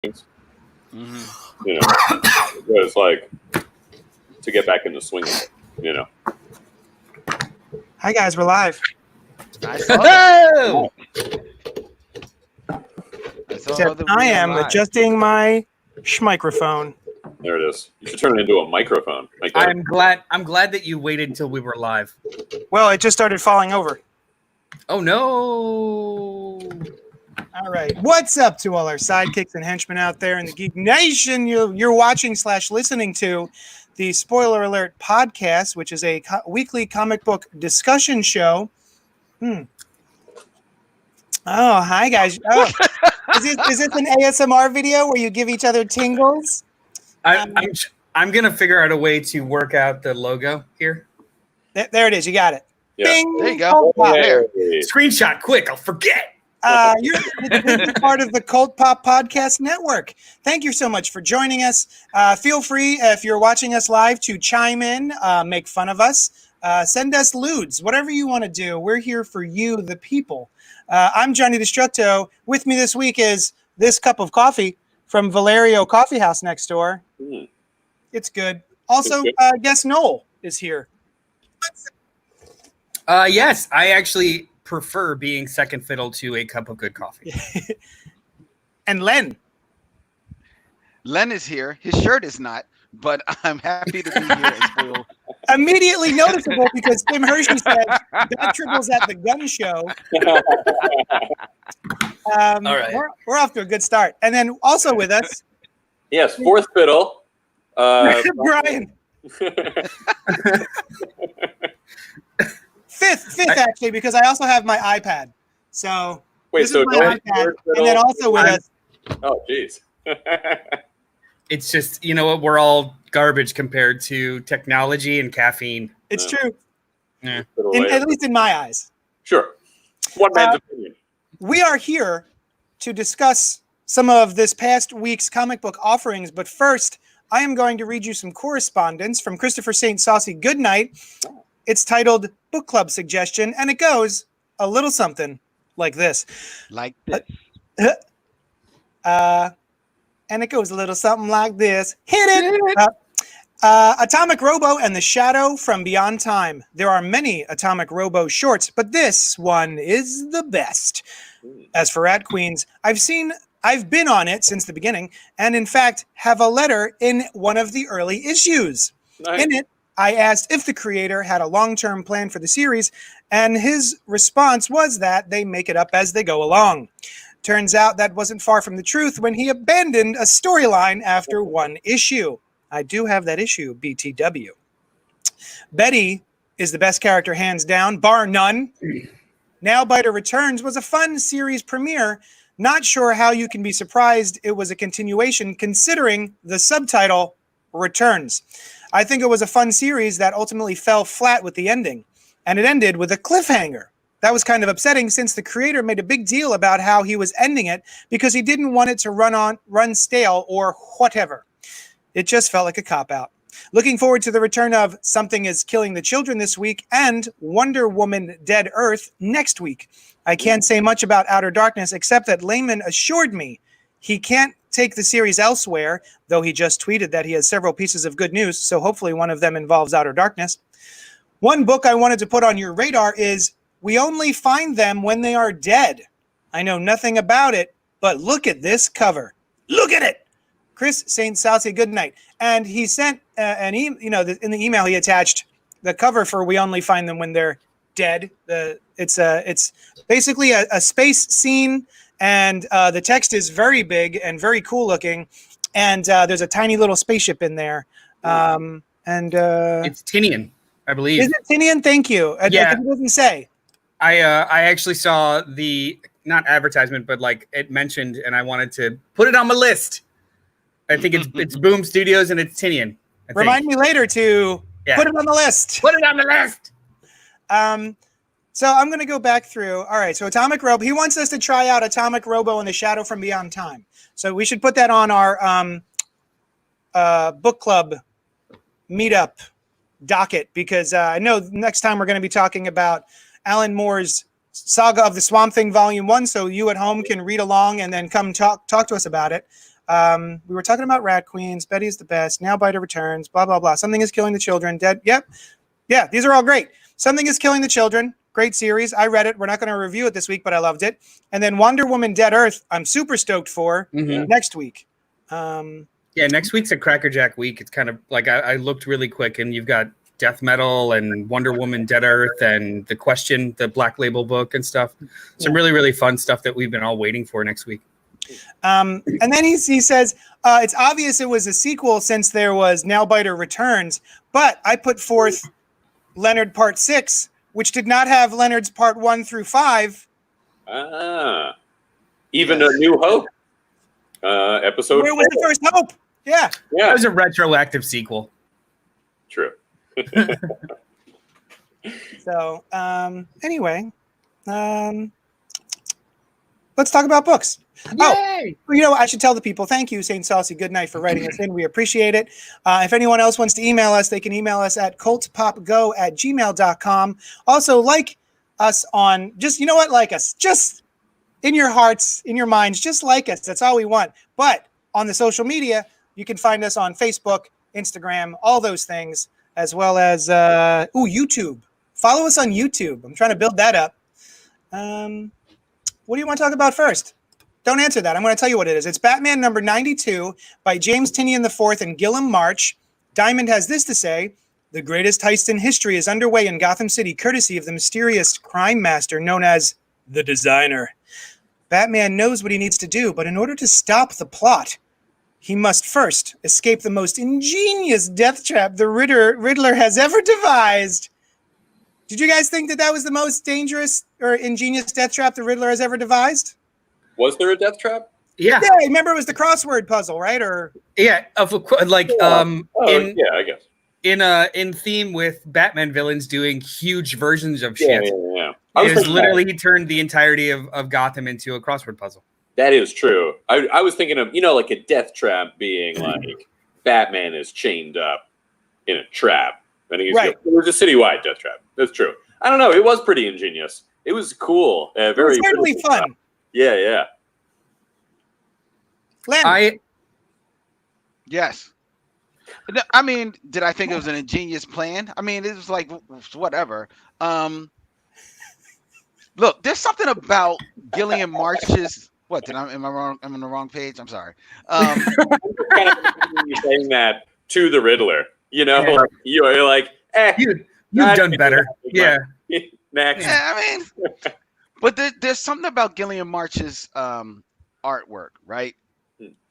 Mm-hmm. It's like to get back into swinging. Hi guys, we're live. I am adjusting my microphone. There it is. You should turn it into a microphone. I'm glad that you waited until we were live. Well, it just started falling over. Oh no! All right. What's up to all our sidekicks and henchmen out there in the Geek Nation? You're watching / listening to the Spoiler Alert Podcast, which is a weekly comic book discussion show. Oh, hi guys. Oh, is this an ASMR video where you give each other tingles? I'm gonna figure out a way to work out the logo here. There it is. You got it. Yeah. Bing. There you go. There. Screenshot quick. I'll forget. You're part of the Cult Pop Podcast Network. Thank you so much for joining us. Feel free, if you're watching us live, to chime in, make fun of us, send us lewds, whatever you want to do. We're here for you, the people. I'm Johnny Destructo. With me this week is this cup of coffee from Valerio Coffee House next door. Mm. It's good. Also, guest Noel is here. Yes, I actually prefer being second fiddle to a cup of good coffee. And Len is here. His shirt is not, but I'm happy to be here as well. Immediately noticeable because Tim Hershey said that triples at the gun show. All right. We're off to a good start. And then also with us. Yes, fourth fiddle. Brian. Fifth actually, because I also have my iPad. So wait, this is my iPad, and then also with us. Oh, jeez. It's just, you know what? We're all garbage compared to technology and caffeine. It's true. Yeah. At least in my eyes. Sure. One man's opinion. We are here to discuss some of this past week's comic book offerings, but first, I am going to read you some correspondence from Christopher St. Saucy Goodnight. It's titled Book Club Suggestion, and it goes a little something like this. Like this. And it goes a little something like this. Hit it! Atomic Robo and the Shadow from Beyond Time. There are many Atomic Robo shorts, but this one is the best. As for Rat Queens, I've been on it since the beginning, and in fact have a letter in one of the early issues. Nice. In it, I asked if the creator had a long-term plan for the series, and his response was that they make it up as they go along. Turns out that wasn't far from the truth when he abandoned a storyline after one issue. I do have that issue, BTW. Betty is the best character hands down, bar none. Nailbiter Returns was a fun series premiere. Not sure how you can be surprised it was a continuation considering the subtitle Returns. I think it was a fun series that ultimately fell flat with the ending, and it ended with a cliffhanger. That was kind of upsetting since the creator made a big deal about how he was ending it because he didn't want it to run stale or whatever. It just felt like a cop-out. Looking forward to the return of Something is Killing the Children this week and Wonder Woman Dead Earth next week. I can't say much about Outer Darkness except that Layman assured me he can't take the series elsewhere, though he just tweeted that he has several pieces of good news, so hopefully one of them involves Outer Darkness. One book I wanted to put on your radar is We Only Find Them When They Are Dead. I know nothing about it, but look at this cover. Look at it! Chris St. Saucy Goodnight. And he sent in the email he attached the cover for We Only Find Them When They're Dead. It's basically a space scene, and the text is very big and very cool looking, and there's a tiny little spaceship in there. It's Tinian, I believe. Is it Tinian? Thank you. Yeah. It doesn't say. I actually saw the not advertisement, but like it mentioned, and I wanted to put it on my list. I think it's Boom Studios and it's Tinian. Remind me later to put it on the list. Put it on the list. So I'm going to go back through. All right. So Atomic Robo. He wants us to try out Atomic Robo and the Shadow from Beyond Time. So we should put that on our book club meetup docket because I know next time we're going to be talking about Alan Moore's Saga of the Swamp Thing Volume 1. So you at home can read along and then come talk to us about it. We were talking about Rat Queens. Betty's the best. Now Biter returns. Blah, blah, blah. Something is killing the children. Dead. Yep. Yeah, these are all great. Something is killing the children. Great series. I read it. We're not going to review it this week, but I loved it. And then Wonder Woman Dead Earth, I'm super stoked for next week. Yeah, next week's a Crackerjack week. It's kind of like I looked really quick, and you've got Death Metal and Wonder Woman Dead Earth and The Question, the Black Label book and stuff. Some really, really fun stuff that we've been all waiting for next week. And then he says, it's obvious it was a sequel since there was Nailbiter Returns, but I put forth Leonard Part 6, which did not have Leonard's Part 1 through 5. Even A New Hope. Episode Where was the first Hope? Yeah. It was a retroactive sequel. True. So, anyway, let's talk about books. Yay! Oh, you know, I should tell the people, thank you, St. Saucy Goodnight, for writing us in. We appreciate it. If anyone else wants to email us, they can email us at cultpopgo@gmail.com. Also, like us on, just, you know what, like us. Just in your hearts, in your minds, just like us. That's all we want. But on the social media, you can find us on Facebook, Instagram, all those things, as well as, YouTube. Follow us on YouTube. I'm trying to build that up. What do you want to talk about first? Don't answer that. I'm going to tell you what it is. It's Batman number 92 by James Tynion IV and Gilliam March. Diamond has this to say: the greatest heist in history is underway in Gotham City, courtesy of the mysterious crime master known as the Designer. Batman knows what he needs to do, but in order to stop the plot, he must first escape the most ingenious death trap the Riddler has ever devised. Did you guys think that was the most dangerous or ingenious death trap the Riddler has ever devised? Was there a death trap? Yeah. Yeah, remember it was the crossword puzzle, right? Or Yeah, like yeah, I guess. in theme with Batman villains doing huge versions of shit. Yeah. It was literally he turned the entirety of Gotham into a crossword puzzle. That is true. I was thinking of, like a death trap being like Batman is chained up in a trap. And he's Right. It was a citywide death trap. That's true. I don't know. It was pretty ingenious. It was cool. Very it was certainly fun. Yeah. Len, Yes. No, I mean, did I think it was an ingenious plan? I mean, it was like whatever. Look, there's something about Gilliam March's. What am I wrong? I'm on the wrong page. I'm sorry. kind of saying that to the Riddler. Yeah. You're like, You've done better. Yeah. Next. Yeah, I mean, but there's something about Gilliam March's artwork, right?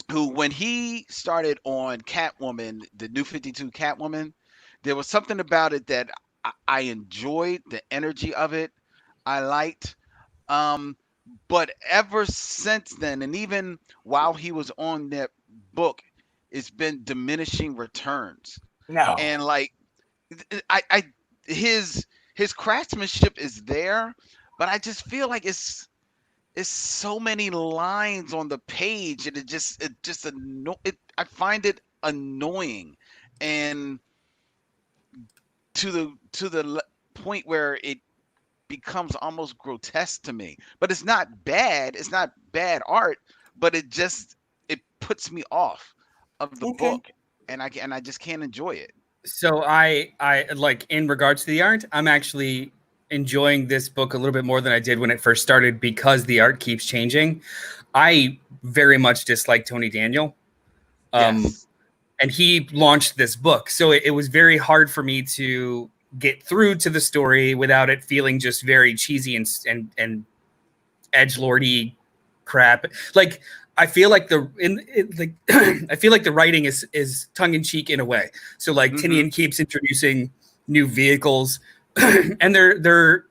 Who, when he started on Catwoman, the New 52 Catwoman, there was something about it that I enjoyed, the energy of it. I liked. But ever since then, and even while he was on that book, it's been diminishing returns. no. And like, his craftsmanship is there, but I just feel like it's so many lines on the page, and I find it annoying, and to the point where it becomes almost grotesque to me. But it's not bad. It's not bad art, but it puts me off of the book, and I just can't enjoy it. So I like, in regards to the art, I'm actually enjoying this book a little bit more than I did when it first started, because the art keeps changing. I very much dislike Tony Daniel. Yes. And he launched this book. So it was very hard for me to get through to the story without it feeling just very cheesy and edgelordy crap. Like, I feel like I feel like the writing is tongue in cheek in a way. So like Tynion keeps introducing new vehicles, and they're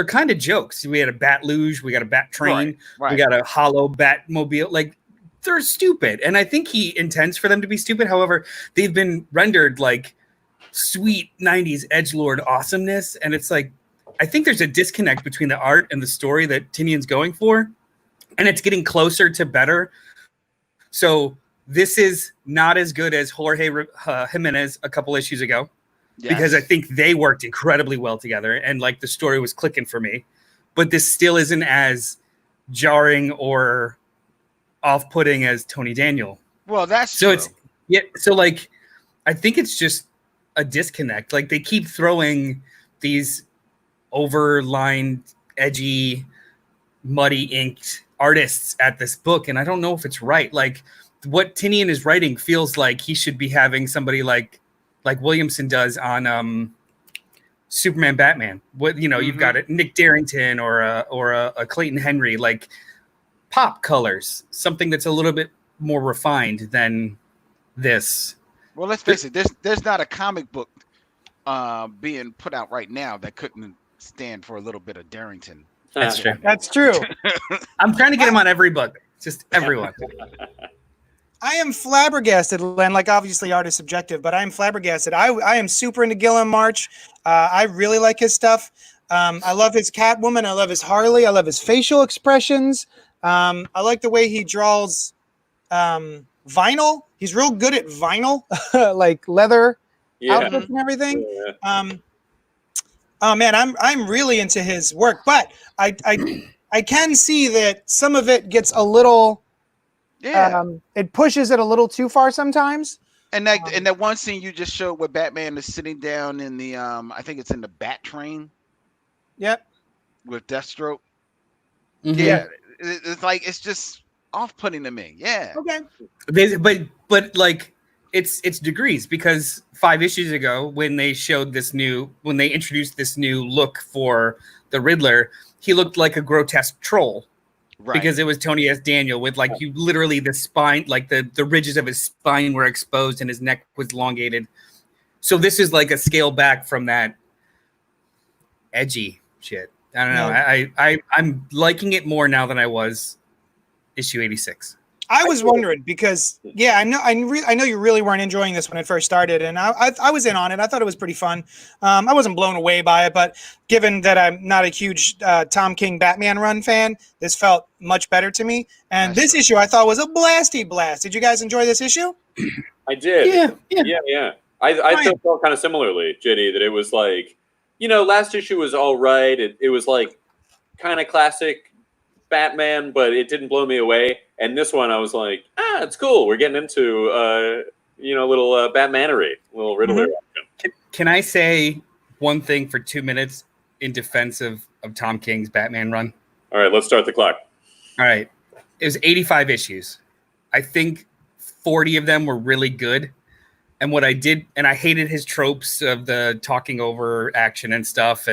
kind of jokes. We had a Bat Luge, we got a Bat Train, right. we got a hollow Batmobile. Like, they're stupid, and I think he intends for them to be stupid. However, they've been rendered like sweet 90s edgelord awesomeness, and it's like, I think there's a disconnect between the art and the story that Tynion's going for, and it's getting closer to better. So this is not as good as Jorge Jimenez a couple issues ago, because I think they worked incredibly well together, and like the story was clicking for me. But this still isn't as jarring or off-putting as Tony Daniel Well, that's So true. it's so like I think it's just a disconnect. Like they keep throwing these overlined, edgy, muddy inked artists at this book, and I don't know if it's right. Like what Tinian is writing feels like he should be having somebody like Williamson does on Superman Batman. What you've got it Nick Darrington or a Clayton Henry, like pop colors, something that's a little bit more refined than this. Well, let's face it. There's not a comic book being put out right now that couldn't stand for a little bit of Darrington. That's true. That's true. I'm trying to get him on every book. Just everyone. I am flabbergasted, Len. Like, obviously, art is subjective, but I am flabbergasted. I am super into Gilliam March. I really like his stuff. I love his Catwoman. I love his Harley. I love his facial expressions. I like the way he draws vinyl. He's real good at vinyl, like leather outfits and everything. Yeah. Oh man, I'm really into his work, but I can see that some of it gets a little. Yeah. It pushes it a little too far sometimes. And that one scene you just showed where Batman is sitting down in the I think it's in the Bat Train. Yep. With Deathstroke. Mm-hmm. Yeah. It's like it's just off-putting to me. Yeah. Okay. But like it's degrees, because 5 issues ago when they introduced this new look for the Riddler, he looked like a grotesque troll. Right. Because it was Tony S. Daniel with like literally the spine, like the ridges of his spine were exposed and his neck was elongated. So this is like a scale back from that edgy shit. I don't know. I'm liking it more now than I was issue 86. I was wondering because I know you really weren't enjoying this when it first started, and I was in on it. I thought it was pretty fun. I wasn't blown away by it, but given that I'm not a huge Tom King Batman run fan, this felt much better to me. And this issue I thought was a blasty blast. Did you guys enjoy this issue? I did. Yeah. I still felt kind of similarly, JD, that it was like, last issue was all right. It was like kind of classic Batman, but it didn't blow me away. And this one, I was like, it's cool. We're getting into, little Batmanery, little Riddler action. Can I say one thing for 2 minutes in defense of Tom King's Batman run? All right, let's start the clock. All right. It was 85 issues. I think 40 of them were really good. And what I did, and I hated his tropes of the talking over action and stuff.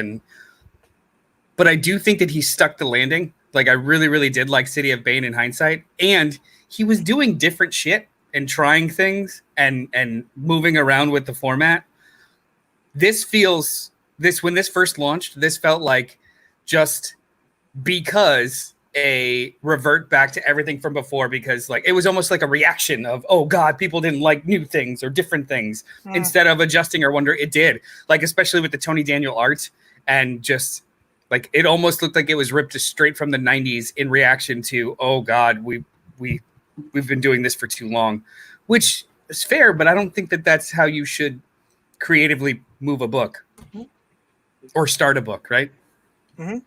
But I do think that he stuck the landing. Like, I really, really did like City of Bane in hindsight. And he was doing different shit and trying things and moving around with the format. When this first launched, this felt like just because a revert back to everything from before, because like it was almost like a reaction of, oh God, people didn't like new things or different things instead of adjusting or wonder. It did, like, especially with the Tony Daniel art, and just like it almost looked like it was ripped straight from the 90s in reaction to, oh God, we've been doing this for too long, which is fair, but I don't think that that's how you should creatively move a book or start a book, right? Mm-hmm.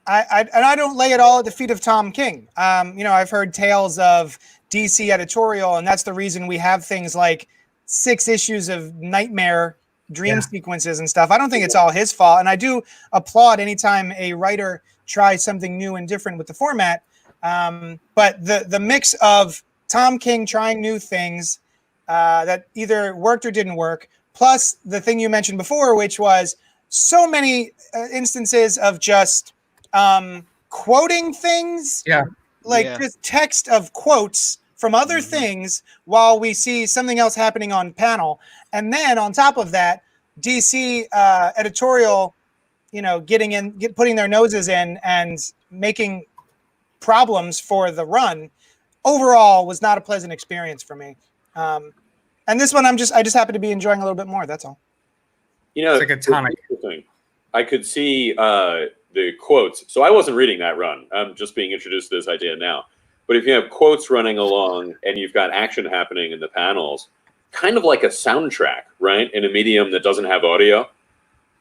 I don't lay it all at the feet of Tom King. I've heard tales of DC editorial, and that's the reason we have things like 6 issues of Nightmare dream sequences and stuff. I don't think it's all his fault, and I do applaud anytime a writer tries something new and different with the format. But the mix of Tom King trying new things that either worked or didn't work, plus the thing you mentioned before, which was so many instances of just quoting things, just text of quotes from other things while we see something else happening on panel. And then on top of that, DC editorial, putting their noses in and making problems for the run, overall was not a pleasant experience for me. And this one, I just happen to be enjoying a little bit more. That's all. It's like a tonic. I could see the quotes. So I wasn't reading that run. I'm just being introduced to this idea now. But if you have quotes running along and you've got action happening in the panels, kind of like a soundtrack, right? In a medium that doesn't have audio.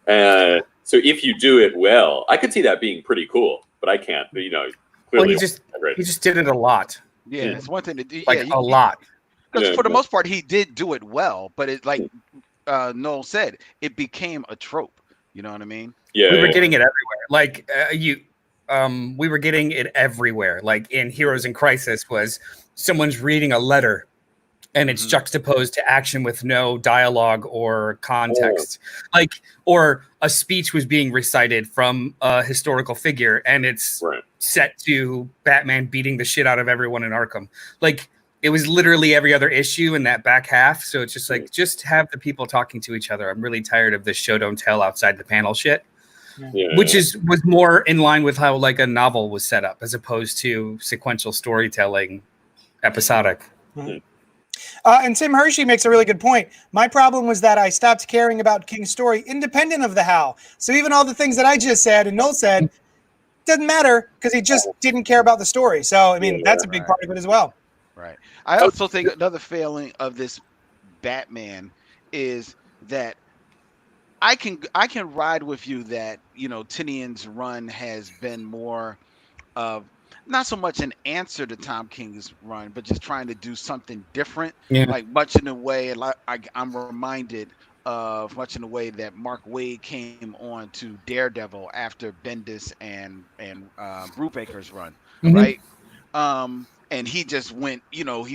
So if you do it well, I could see that being pretty cool, but I can't, clearly. Well, he just did it a lot. Yeah, it's one thing to do. Like a lot. Because for the most part, he did do it well, but it like Noel said, it became a trope. You know what I mean? Yeah, we were getting it everywhere. Like we were getting it everywhere. Like in Heroes in Crisis, was someone's reading a letter, and it's juxtaposed to action with no dialogue or context. Like, or a speech was being recited from a historical figure, and it's set to Batman beating the shit out of everyone in Arkham. Like, it was literally every other issue in that back half. So it's just like, just have the people talking to each other. I'm really tired of this show don't tell outside the panel shit. Which was more in line with how like a novel was set up, as opposed to sequential storytelling, episodic. And Tim Hershey makes a really good point. My problem was that I stopped caring about King's story independent of the how. So even all the things that I just said and Noel said doesn't matter because he just didn't care about the story. So, I mean, that's a big part of it as well. Right. I also think another failing of this Batman is that I can ride with you that, you know, Tinian's run has been more of not so much an answer to Tom King's run, but just trying to do something different. Like much in the way, like I'm reminded of much in the way that Mark Waid came on to Daredevil after Bendis and Brubaker's run, right? And he just went, you know,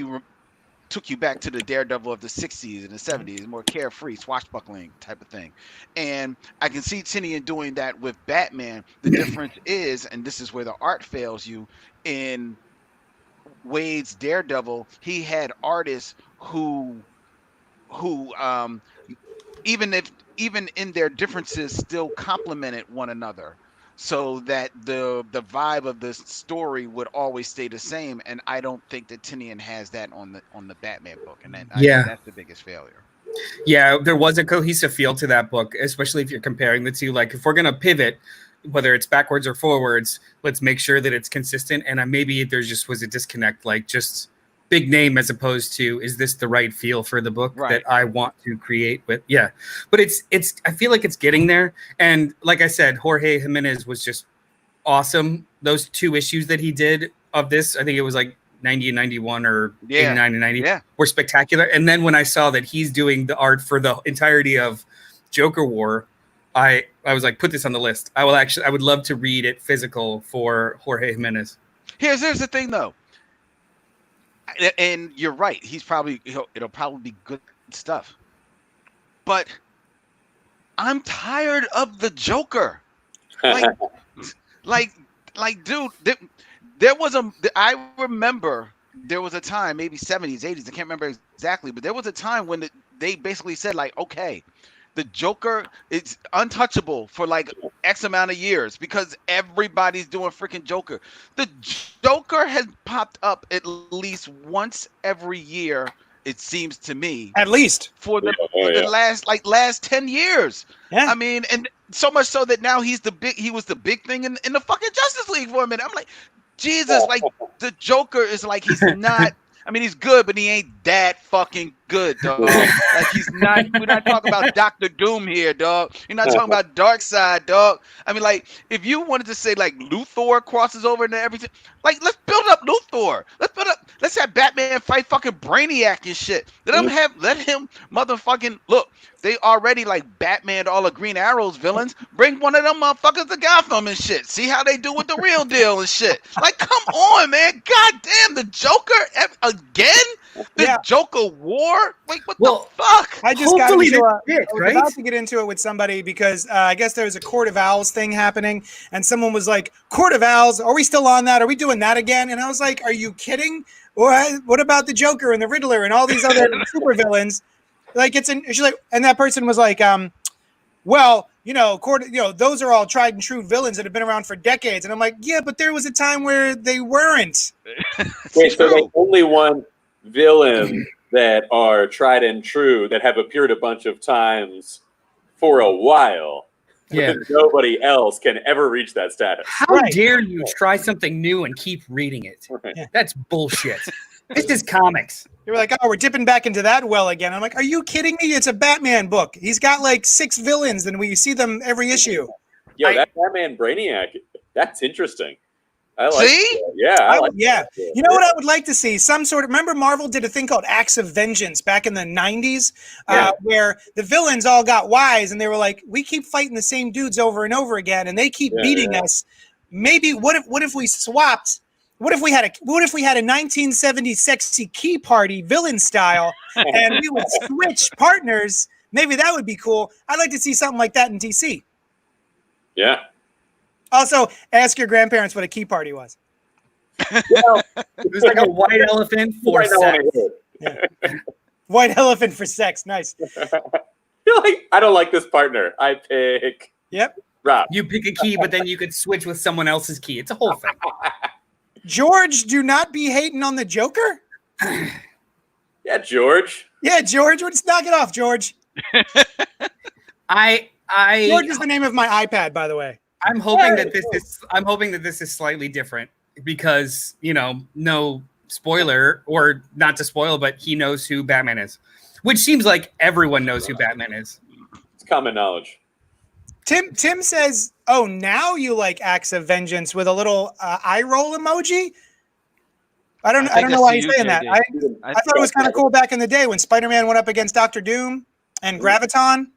took you back to the Daredevil of the 60s and the 70s, more carefree, swashbuckling type of thing. And I can see Tinian doing that with Batman. The difference is, and this is where the art fails you, in Wade's Daredevil, he had artists who even in their differences still complemented one another, so that the vibe of the story would always stay the same. And I don't think that Tinian has that on the Batman book, and I think that's the biggest failure. Yeah, there was a cohesive feel to that book, especially if you're comparing the two. Like, if we're gonna pivot, whether it's backwards or forwards, let's make sure that it's consistent. And maybe there just was a disconnect, like just big name as opposed to, is this the right feel for the book that I want to create with? Yeah, but it's I feel like it's getting there. And like I said, Jorge Jimenez was just awesome. Those 2 issues that he did of this, I think it was like 90 and 91 or 89 and 90 were spectacular. And then when I saw that he's doing the art for the entirety of Joker War, I was like, put this on the list. I would love to read it physical for Jorge Jimenez. Here's the thing though. And you're right. It'll probably be good stuff. But I'm tired of the Joker. Like, dude, I remember there was a time, maybe 70s, 80s, I can't remember exactly, but there was a time when they basically said, like, okay, the Joker is untouchable for like X amount of years because everybody's doing freaking Joker. The Joker has popped up at least once every year, it seems to me. At least for the last 10 years. Yeah. I mean, and so much so that now he was the big thing in the fucking Justice League for a minute. I'm like, Jesus, like the Joker is like, he's not. I mean, he's good, but he ain't that fucking good, dog. Like, he's not. We're not talking about Dr. Doom here, dog. You're not talking about Darkseid, dog. I mean, like, if you wanted to say like Luthor crosses over into everything, like, let's build up Luthor. Let's have Batman fight fucking Brainiac and shit. Let him motherfucking look. They already like Batman all the Green Arrow's villains. Bring one of them motherfuckers to Gotham and shit. See how they do with the real deal and shit. Like, come on, man. God damn, the Joker again? The Joker War? Like, what the fuck? I just got into about to get into it with somebody because I guess there was a Court of Owls thing happening, and someone was like, Court of Owls, are we still on that? Are we doing that again? And I was like, are you kidding? What about the Joker and the Riddler and all these other supervillains? Like, she's like, and that person was like, well, those are all tried and true villains that have been around for decades. And I'm like, yeah, but there was a time where they weren't. Wait, so there's only one villain that are tried and true that have appeared a bunch of times for a while. Yeah. Nobody else can ever reach that status. How dare you try something new and keep reading it? Right. Yeah. That's bullshit. This is comics. They were like, oh, we're dipping back into that well again. I'm like, are you kidding me? It's a Batman book. He's got like 6 villains, and we see them every issue. Yo, that Batman Brainiac, that's interesting. I like. See? Yeah, I like. Yeah. That. You know what I would like to see? Some sort of. Remember, Marvel did a thing called Acts of Vengeance back in the 90s, where the villains all got wise and they were like, we keep fighting the same dudes over and over again and they keep beating us. Maybe what if we swapped? What if we had a 1970s sexy key party villain style and we would switch partners? Maybe that would be cool. I'd like to see something like that in DC. Yeah. Also, ask your grandparents what a key party was. Well, It was like a white elephant for sex. White elephant for sex. Nice. You're like, I don't like this partner. I pick. Yep. Rob. You pick a key, but then you could switch with someone else's key. It's a whole thing. George, do not be hating on the Joker. Yeah, George. Yeah, George. Let's knock it off, George. George is the name of my iPad, by the way. I'm hoping that this is slightly different because, no spoiler, or not to spoil, but he knows who Batman is, which seems like everyone knows who Batman is. It's common knowledge. Tim says, "Oh, now you like Acts of Vengeance," with a little eye roll emoji. I don't know why he's saying that. I thought it was kind of cool back in the day when Spider-Man went up against Dr. Doom and Graviton.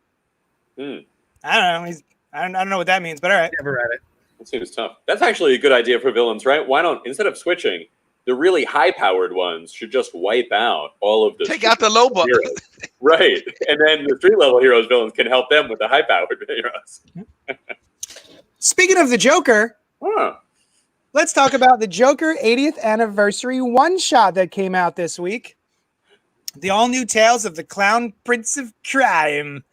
I don't know. I don't know what that means, but all right. Never read it. That seems tough. That's actually a good idea for villains, right? Why don't, instead of switching, the really high-powered ones should just wipe out all of the... Take out the low buck. Right. And then the street-level heroes villains can help them with the high-powered heroes. Speaking of the Joker, Huh. let's talk about the Joker 80th anniversary one-shot that came out this week. The all-new Tales of the Clown Prince of Crime.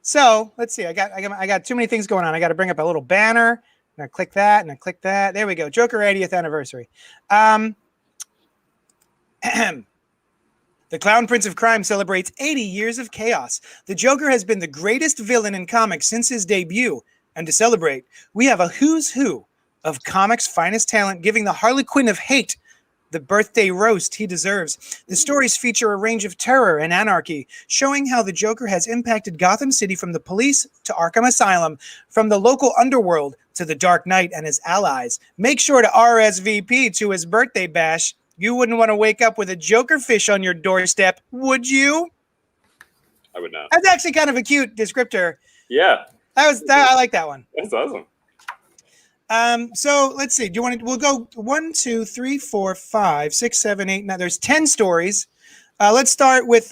So let's see. I got too many things going on. I got to bring up a little banner. And I click that and I click that. There we go. Joker 80th anniversary. The Clown Prince of Crime celebrates 80 years of chaos. The Joker has been the greatest villain in comics since his debut. And to celebrate, we have a who's who of comics' finest talent giving the Harley Quinn of hate the birthday roast he deserves. The stories feature a range of terror and anarchy, showing how the Joker has impacted Gotham City from the police to Arkham Asylum, from the local underworld to the Dark Knight and his allies. Make sure to RSVP to his birthday bash. You wouldn't want to wake up with a Joker fish on your doorstep, would you? I would not. That's actually kind of a cute descriptor. Yeah. I like that one. That's awesome. So let's see. Do you want to? We'll go 1, 2, 3, 4, 5, 6, 7, 8. Now there's 10 stories. Let's start with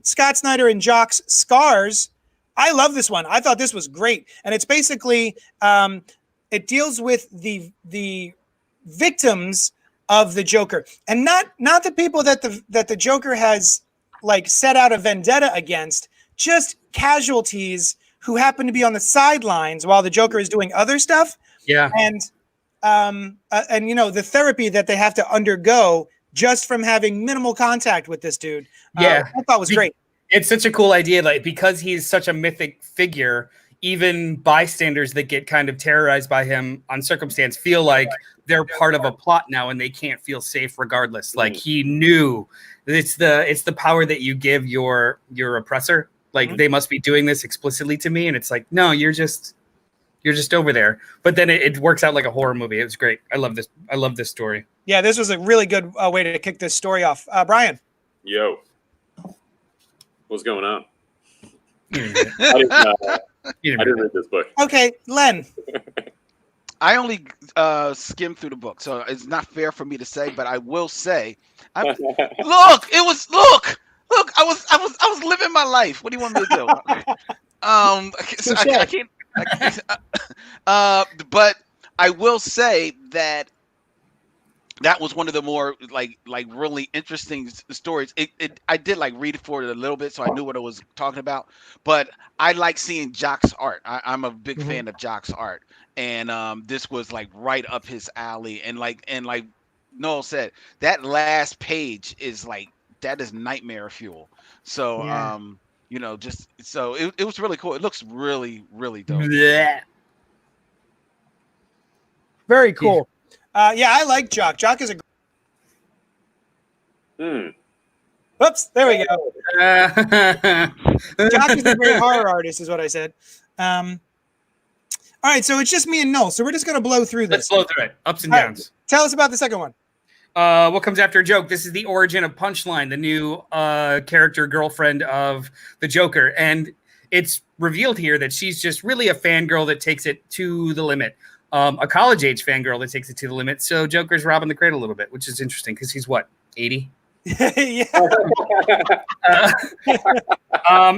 Scott Snyder and Jock's Scars. I love this one. I thought this was great, and it's basically it deals with the victims of the Joker, and not the people that the Joker has like set out a vendetta against, just casualties who happen to be on the sidelines while the Joker is doing other stuff. Yeah. And the therapy that they have to undergo just from having minimal contact with this dude. I thought was great. It's such a cool idea, like because he's such a mythic figure, even bystanders that get kind of terrorized by him on circumstance feel like they're part of a plot now and they can't feel safe regardless. Like he knew it's the power that you give your oppressor. Like they must be doing this explicitly to me. And it's like, no, you're just over there. But then it works out like a horror movie. It was great. I love this story. Yeah, this was a really good way to kick this story off. Brian. Yo. What's going on? I I didn't read this book. Okay, Len. I only skimmed through the book, so it's not fair for me to say, but I will say, look, I was living my life. What do you want me to do? I can't. But I will say that was one of the more like really interesting stories. I did like read for it a little bit, so I knew what I was talking about. But I like seeing Jock's art. I'm a big fan of Jock's art, and this was like right up his alley. And like Noel said, that last page is that is nightmare fuel. So just so it was really cool. It looks really, really dope. Yeah. Very cool. I like Jock. Jock is Oops, there we go. Jock is a great horror artist, is what I said. All right, so it's just me and Noel, so we're just gonna blow through Let's this. blow through it. Ups and All right, downs. tell us about the second one. What comes after a joke? This is the origin of Punchline, the new character girlfriend of the Joker. And it's revealed here that she's just really a fangirl that takes it to the limit. A college-age fangirl that takes it to the limit. So Joker's robbing the crate a little bit, which is interesting because he's what, 80? Yeah.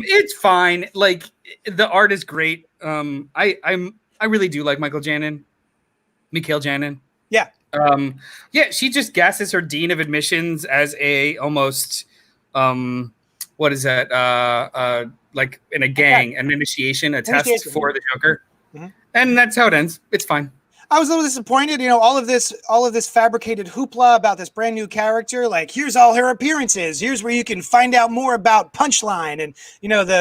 It's fine. Like, the art is great. I really do like Mikhail Janin. Yeah. Yeah, she just gasses her dean of admissions as a almost what is that? Like in a gang, an initiation, a test for the Joker. Mm-hmm. And that's how it ends. It's fine. I was a little disappointed, all of this fabricated hoopla about this brand new character. Like, here's all her appearances. Here's where you can find out more about Punchline, and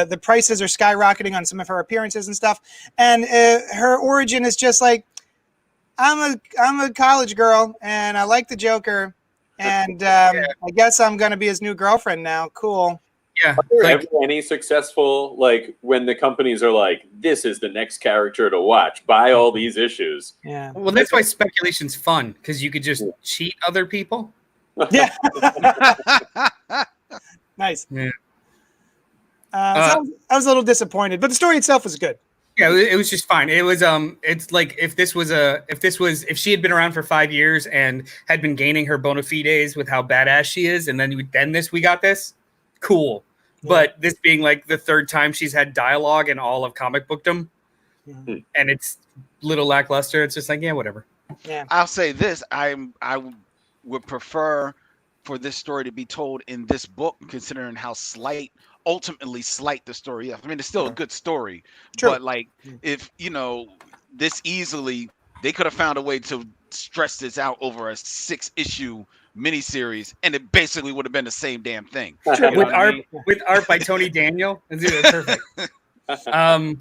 the prices are skyrocketing on some of her appearances and stuff. And her origin is just like, I'm a college girl, and I like the Joker, and I guess I'm gonna be his new girlfriend now. Cool. Yeah. Are there ever any successful, like, when the companies are like, this is the next character to watch, buy all these issues? Yeah. Well, that's why speculation's fun, because you could just cheat other people. Yeah. Nice. Yeah. So I was a little disappointed, but the story itself was good. Yeah, it was just fine. It was it's like if she had been around for 5 years and had been gaining her bona fides with how badass she is, and then we got this, cool. Yeah. But this being like the third time she's had dialogue in all of comic bookdom, and it's little lackluster. It's just like, yeah, whatever. Yeah. I'll say this: I would prefer for this story to be told in this book, considering how ultimately slight the story is. I mean, it's still a good story. True. But like, if this easily, they could have found a way to stretch this out over a 6-issue miniseries, and it basically would have been the same damn thing. With art by Tony Daniel. Perfect. The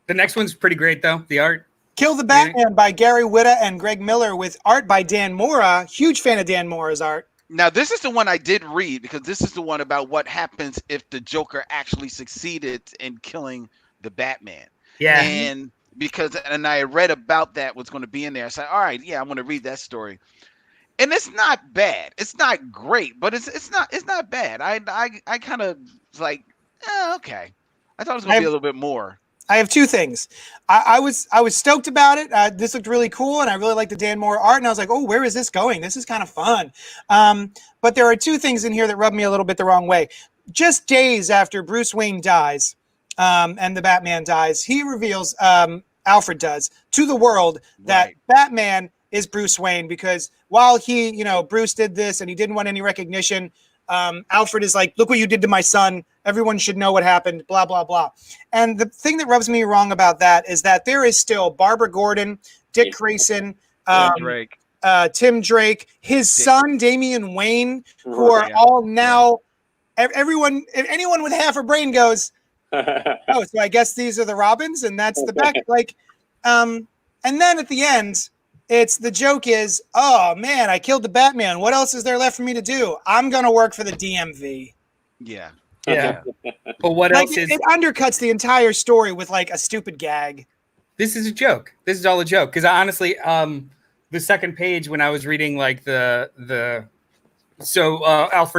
next one's pretty great though. The art. Kill the Batman by Gary Whitta and Greg Miller with art by Dan Mora. Huge fan of Dan Mora's art. Now, this is the one I did read, because this is the one about what happens if the Joker actually succeeded in killing the Batman. Yeah. And I read about that was going to be in there. I said, all right, yeah, I'm going to read that story. And it's not bad. It's not great, but it's not bad. I kind of like, okay. I thought it was going to be a little bit more. I have two things. I was stoked about it. This looked really cool, and I really liked the Dan Mora art. And I was like, oh, where is this going? This is kind of fun. But there are two things in here that rubbed me a little bit the wrong way. Just days after Bruce Wayne dies, and the Batman dies, he reveals, Alfred does, to the world that Batman is Bruce Wayne, because while he, Bruce did this and he didn't want any recognition, Alfred is like, look what you did to my son. Everyone should know what happened, blah, blah, blah. And the thing that rubs me wrong about that is that there is still Barbara Gordon, Dick Grayson, Tim Drake, his son, Damian Wayne, who are all now, everyone, if anyone with half a brain goes, oh, so I guess these are the Robins, and that's the back. And then at the end, the joke is, oh man, I killed the Batman. What else is there left for me to do? I'm gonna work for the DMV. Yeah. But what else is? It undercuts the entire story with like a stupid gag. This is a joke. This is all a joke. Because honestly, the second page when I was reading like Alfred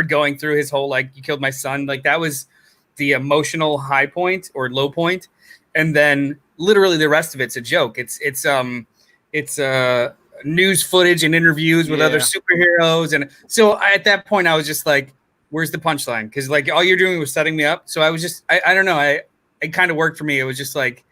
going through his whole like, you killed my son, like that was the emotional high point or low point, and then literally the rest of it's a joke. It's news footage and interviews with other superheroes. And so at that point, I was just like, where's the punchline? Because like all you're doing was setting me up. So I was just, I don't know. It kind of worked for me. It was just like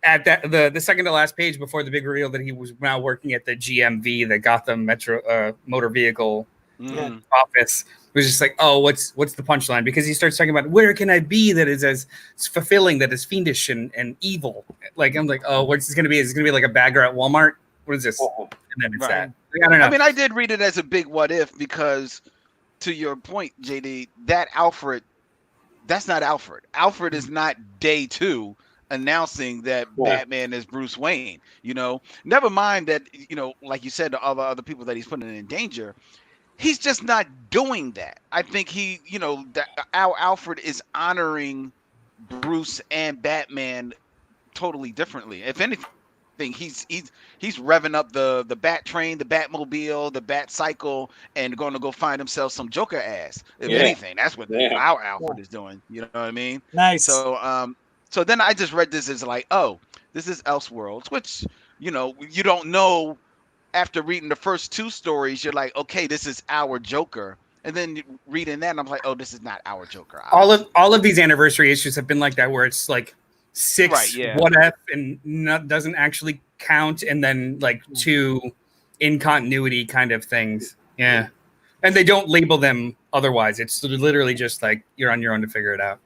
at that the second to last page before the big reveal that he was now working at the GMV, the Gotham Metro Motor Vehicle office. It was just like, oh, what's the punchline? Because he starts talking about where can I be that is as fulfilling, that is fiendish and evil. Like I'm like, oh, what's this gonna be? Is it gonna be like a bagger at Walmart? What is this? And then it's that. Like, I don't know. I mean, I did read it as a big what if, because to your point, JD, that Alfred, that's not Alfred. Alfred is not day 2 announcing that Batman is Bruce Wayne. Never mind that, like you said, the other people that he's putting in danger. He's just not doing that. I think Alfred is honoring Bruce and Batman totally differently. If anything, thing. He's revving up the Bat Train, the Batmobile, the Bat Cycle, and going to go find himself some Joker ass. If anything, that's what our Alfred is doing. You know what I mean? Nice. So then I just read this as like, oh, this is Elseworlds, which you don't know. After reading the first 2 stories, you're like, okay, this is our Joker. And then reading that, and I'm like, oh, this is not our Joker. All of these anniversary issues have been like that, where it's like 6 what if and doesn't actually count, and then like 2 in continuity kind of things. Yeah, and they don't label them otherwise. It's literally just like you're on your own to figure it out.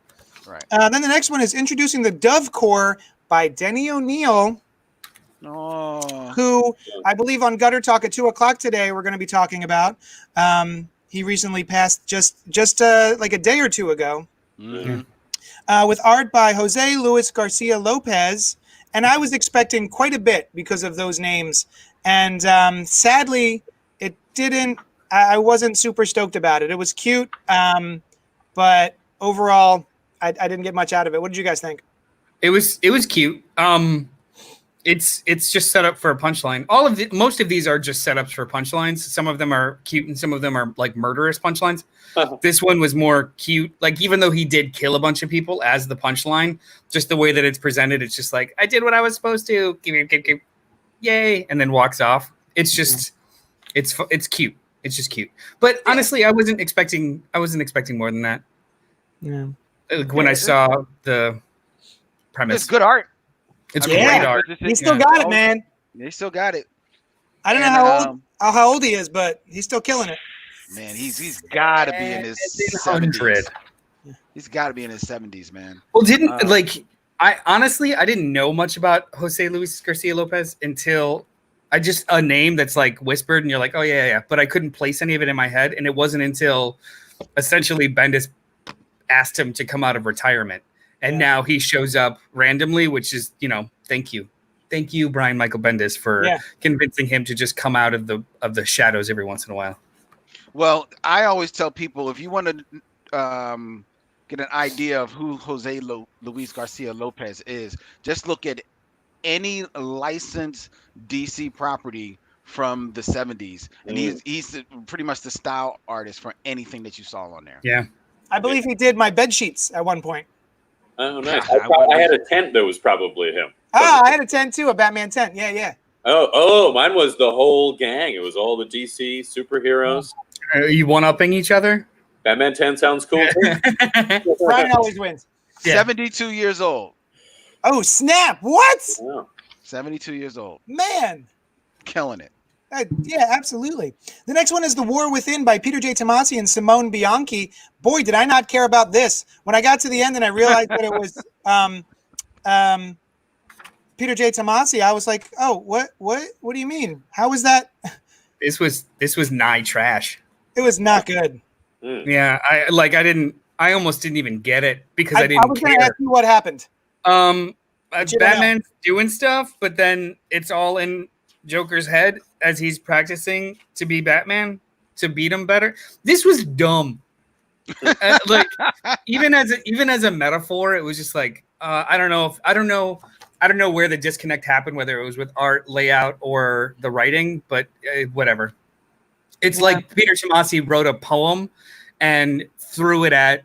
Right. Then the next one is introducing the Dove Corps by Denny O'Neil. Who I believe on Gutter Talk at 2:00 today we're going to be talking about. He recently passed just like a day or 2 ago. Mm-hmm. With art by Jose Luis Garcia Lopez, and I was expecting quite a bit because of those names, and sadly it didn't. I wasn't super stoked about it. It was cute, but overall I didn't get much out of it. What did you guys think? It was cute. It's just set up for a punchline. Most of these are just setups for punchlines. Some of them are cute and some of them are like murderous punchlines. This one was more cute. Like, even though he did kill a bunch of people as the punchline, just the way that it's presented, it's just like, I did what I was supposed to. Yay. And then walks off. It's just, it's cute. It's just cute. But honestly, I wasn't expecting more than that. Yeah. Like, when I saw the premise. It's good art. It's great art. He still got it, man. They still got it. I don't know how old he is, but he's still killing it. Man, he's got to be in his 70s. He's got to be in his 70s, man. Well, I didn't know much about Jose Luis Garcia Lopez until a name that's like whispered, and you're like, oh yeah. But I couldn't place any of it in my head, and it wasn't until essentially Bendis asked him to come out of retirement. And now he shows up randomly, which is, thank you, Brian Michael Bendis, for convincing him to just come out of the shadows every once in a while. Well, I always tell people, if you want to get an idea of who Jose Luis Garcia Lopez is, just look at any licensed DC property from the 70s, and he's pretty much the style artist for anything that you saw on there. Yeah, I believe he did my bed sheets at one point. Oh, nice. I had a tent that was probably him. I had a tent too, a Batman tent. Yeah. Oh, mine was the whole gang. It was all the DC superheroes. Are you one-upping each other? Batman 10 sounds cool too. Brian always wins. 72 years old. Oh, snap. What? Yeah. 72 years old. Man. Killing it. Yeah, absolutely. The next one is The War Within by Peter J. Tomasi and Simone Bianchi. Boy, did I not care about this. When I got to the end and I realized that it was Peter J. Tomasi, I was like, oh, what do you mean? How was that? This was nigh trash. It was not good. Yeah, I almost didn't even get it because I didn't care. I was going to ask you what happened. Batman's doing stuff, but then it's all in Joker's head as he's practicing to be Batman to beat him better. This was dumb. Even as a metaphor, it was just like I don't know where the disconnect happened, whether it was with art, layout, or the writing, but whatever. It's like Peter Tomasi wrote a poem and threw it at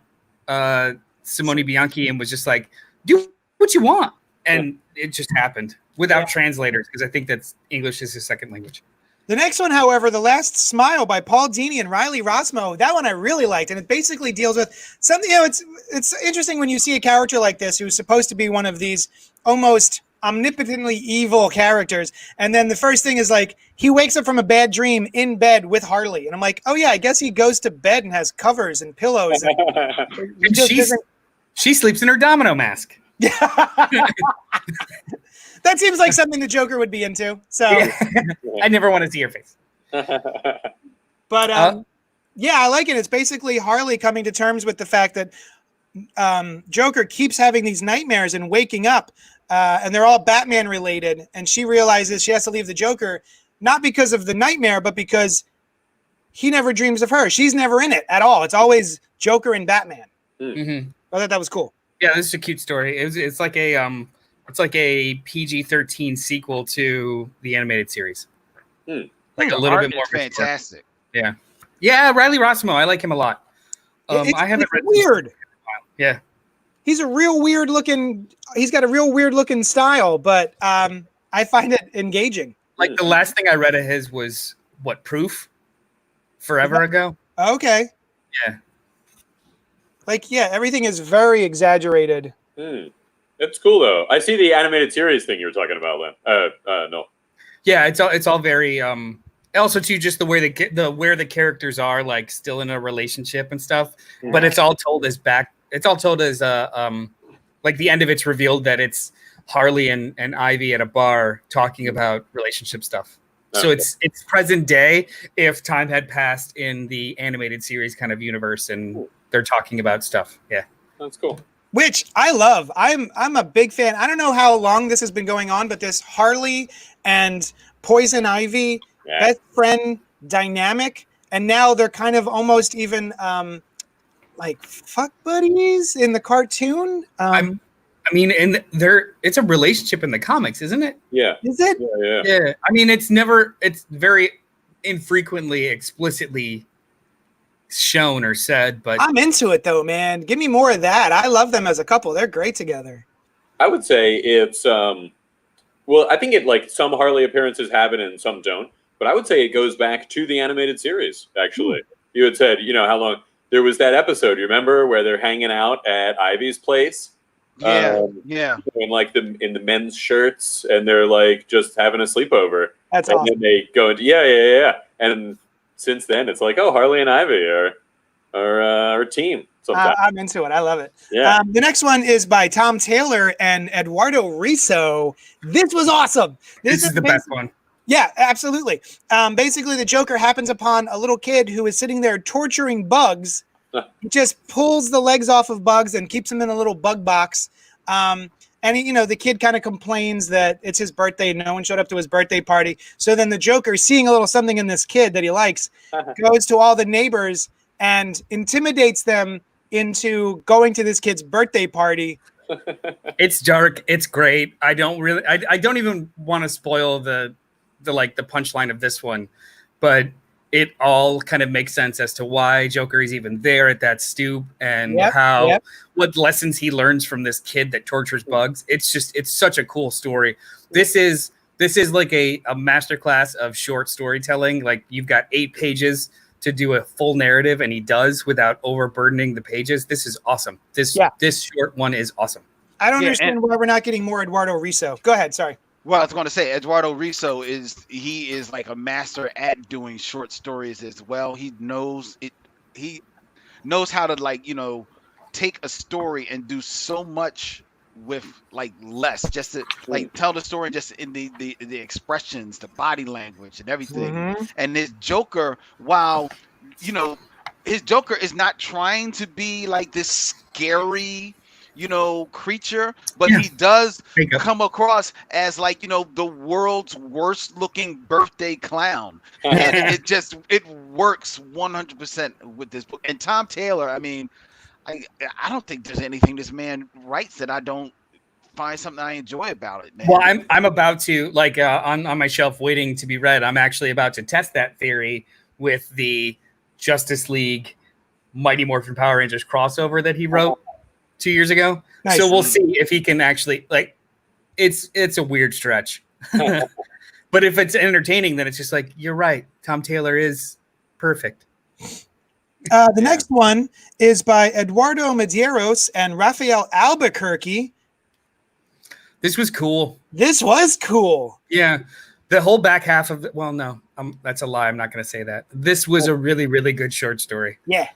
Simone Bianchi and was just like, do what you want, and it just happened without translators, because I think that's English is his second language. The next one, however, The Last Smile by Paul Dini and Riley Rossmo, that one I really liked, and it basically deals with something, it's interesting when you see a character like this who's supposed to be one of these almost omnipotently evil characters, and then the first thing is like, he wakes up from a bad dream in bed with Harley, and I'm like, oh yeah, I guess he goes to bed and has covers and pillows. And she sleeps in her domino mask. That seems like something the Joker would be into. So I never want to see your face. But yeah, I like it. It's basically Harley coming to terms with the fact that Joker keeps having these nightmares and waking up, and they're all Batman related. And she realizes she has to leave the Joker, not because of the nightmare, but because he never dreams of her. She's never in it at all. It's always Joker and Batman. Mm-hmm. I thought that was cool. Yeah, this is a cute story. It's like a It's like a PG-13 sequel to the animated series. Like a little bit more fantastic. Yeah. Yeah, Riley Rossmo. I like him a lot. I haven't read weird. Yeah. He's a real weird looking. He's got a real weird looking style, but I find it engaging. Like the last thing I read of his was Proof? Forever ago. Okay. Yeah. Like, yeah, everything is very exaggerated. It's cool though. I see the animated series thing you were talking about, Len. No. Yeah, it's all very also too just the way where the characters are like still in a relationship and stuff, but it's all told as like the end of it's revealed that it's Harley and Ivy at a bar talking about relationship stuff. So it's present day if time had passed in the animated series kind of universe and they're talking about stuff. Yeah. That's cool. Which I love. I'm a big fan. I don't know how long this has been going on, but this Harley and Poison Ivy best friend dynamic, and now they're kind of almost even like fuck buddies in the cartoon. I mean, it's a relationship in the comics, isn't it? Yeah. Is it? Yeah. I mean, it's very infrequently explicitly shown or said, but I'm into it though, man. Give me more of that. I love them as a couple. They're great together. I would say it's well, I think it like some Harley appearances have it and some don't, but I would say it goes back to the animated series. Actually, you had said, how long there was that episode. You remember where they're hanging out at Ivy's place? Yeah. In like in the men's shirts, and they're like just having a sleepover. That's and awesome. Then they go into yeah. And since then, it's like, oh, Harley and Ivy are a team. I'm into it. I love it. Yeah. The next one is by Tom Taylor and Eduardo Riso. This was awesome. This is the best one. Yeah, absolutely. Basically, the Joker happens upon a little kid who is sitting there torturing bugs. He just pulls the legs off of bugs and keeps them in a little bug box. And the kid kind of complains that it's his birthday. No one showed up to his birthday party. So then the Joker, seeing a little something in this kid that he likes, goes to all the neighbors and intimidates them into going to this kid's birthday party. It's dark. It's great. I don't even want to spoil the punchline of this one, but it all kind of makes sense as to why Joker is even there at that stoop and what lessons he learns from this kid that tortures bugs. It's such a cool story. This is like a masterclass of short storytelling. Like you've got 8 pages to do a full narrative, and he does without overburdening the pages. This is awesome. This short one is awesome. I don't understand why we're not getting more Eduardo Riso. Go ahead. Sorry. Well, I was going to say Eduardo Riso is like a master at doing short stories as well. He knows it. He knows how to take a story and do so much with less, just to tell the story just in the expressions, the body language, and everything. And this Joker, while his Joker is not trying to be like this scary creature, but he does come across as the world's worst looking birthday clown. And it works 100% with this book. And Tom Taylor, I mean, I don't think there's anything this man writes that I don't find something I enjoy about it, man. Well, I'm about to on my shelf waiting to be read. I'm actually about to test that theory with the Justice League Mighty Morphin Power Rangers crossover that he wrote 2 years ago. Nice. So we'll see if he can actually it's a weird stretch. But if it's entertaining, then it's just you're right. Tom Taylor is perfect. The next one is by Eduardo Medeiros and Rafael Albuquerque. This was cool. This was cool. Yeah. The whole back half of no, that's a lie. I'm not going to say that. This was a really, really good short story. Yeah.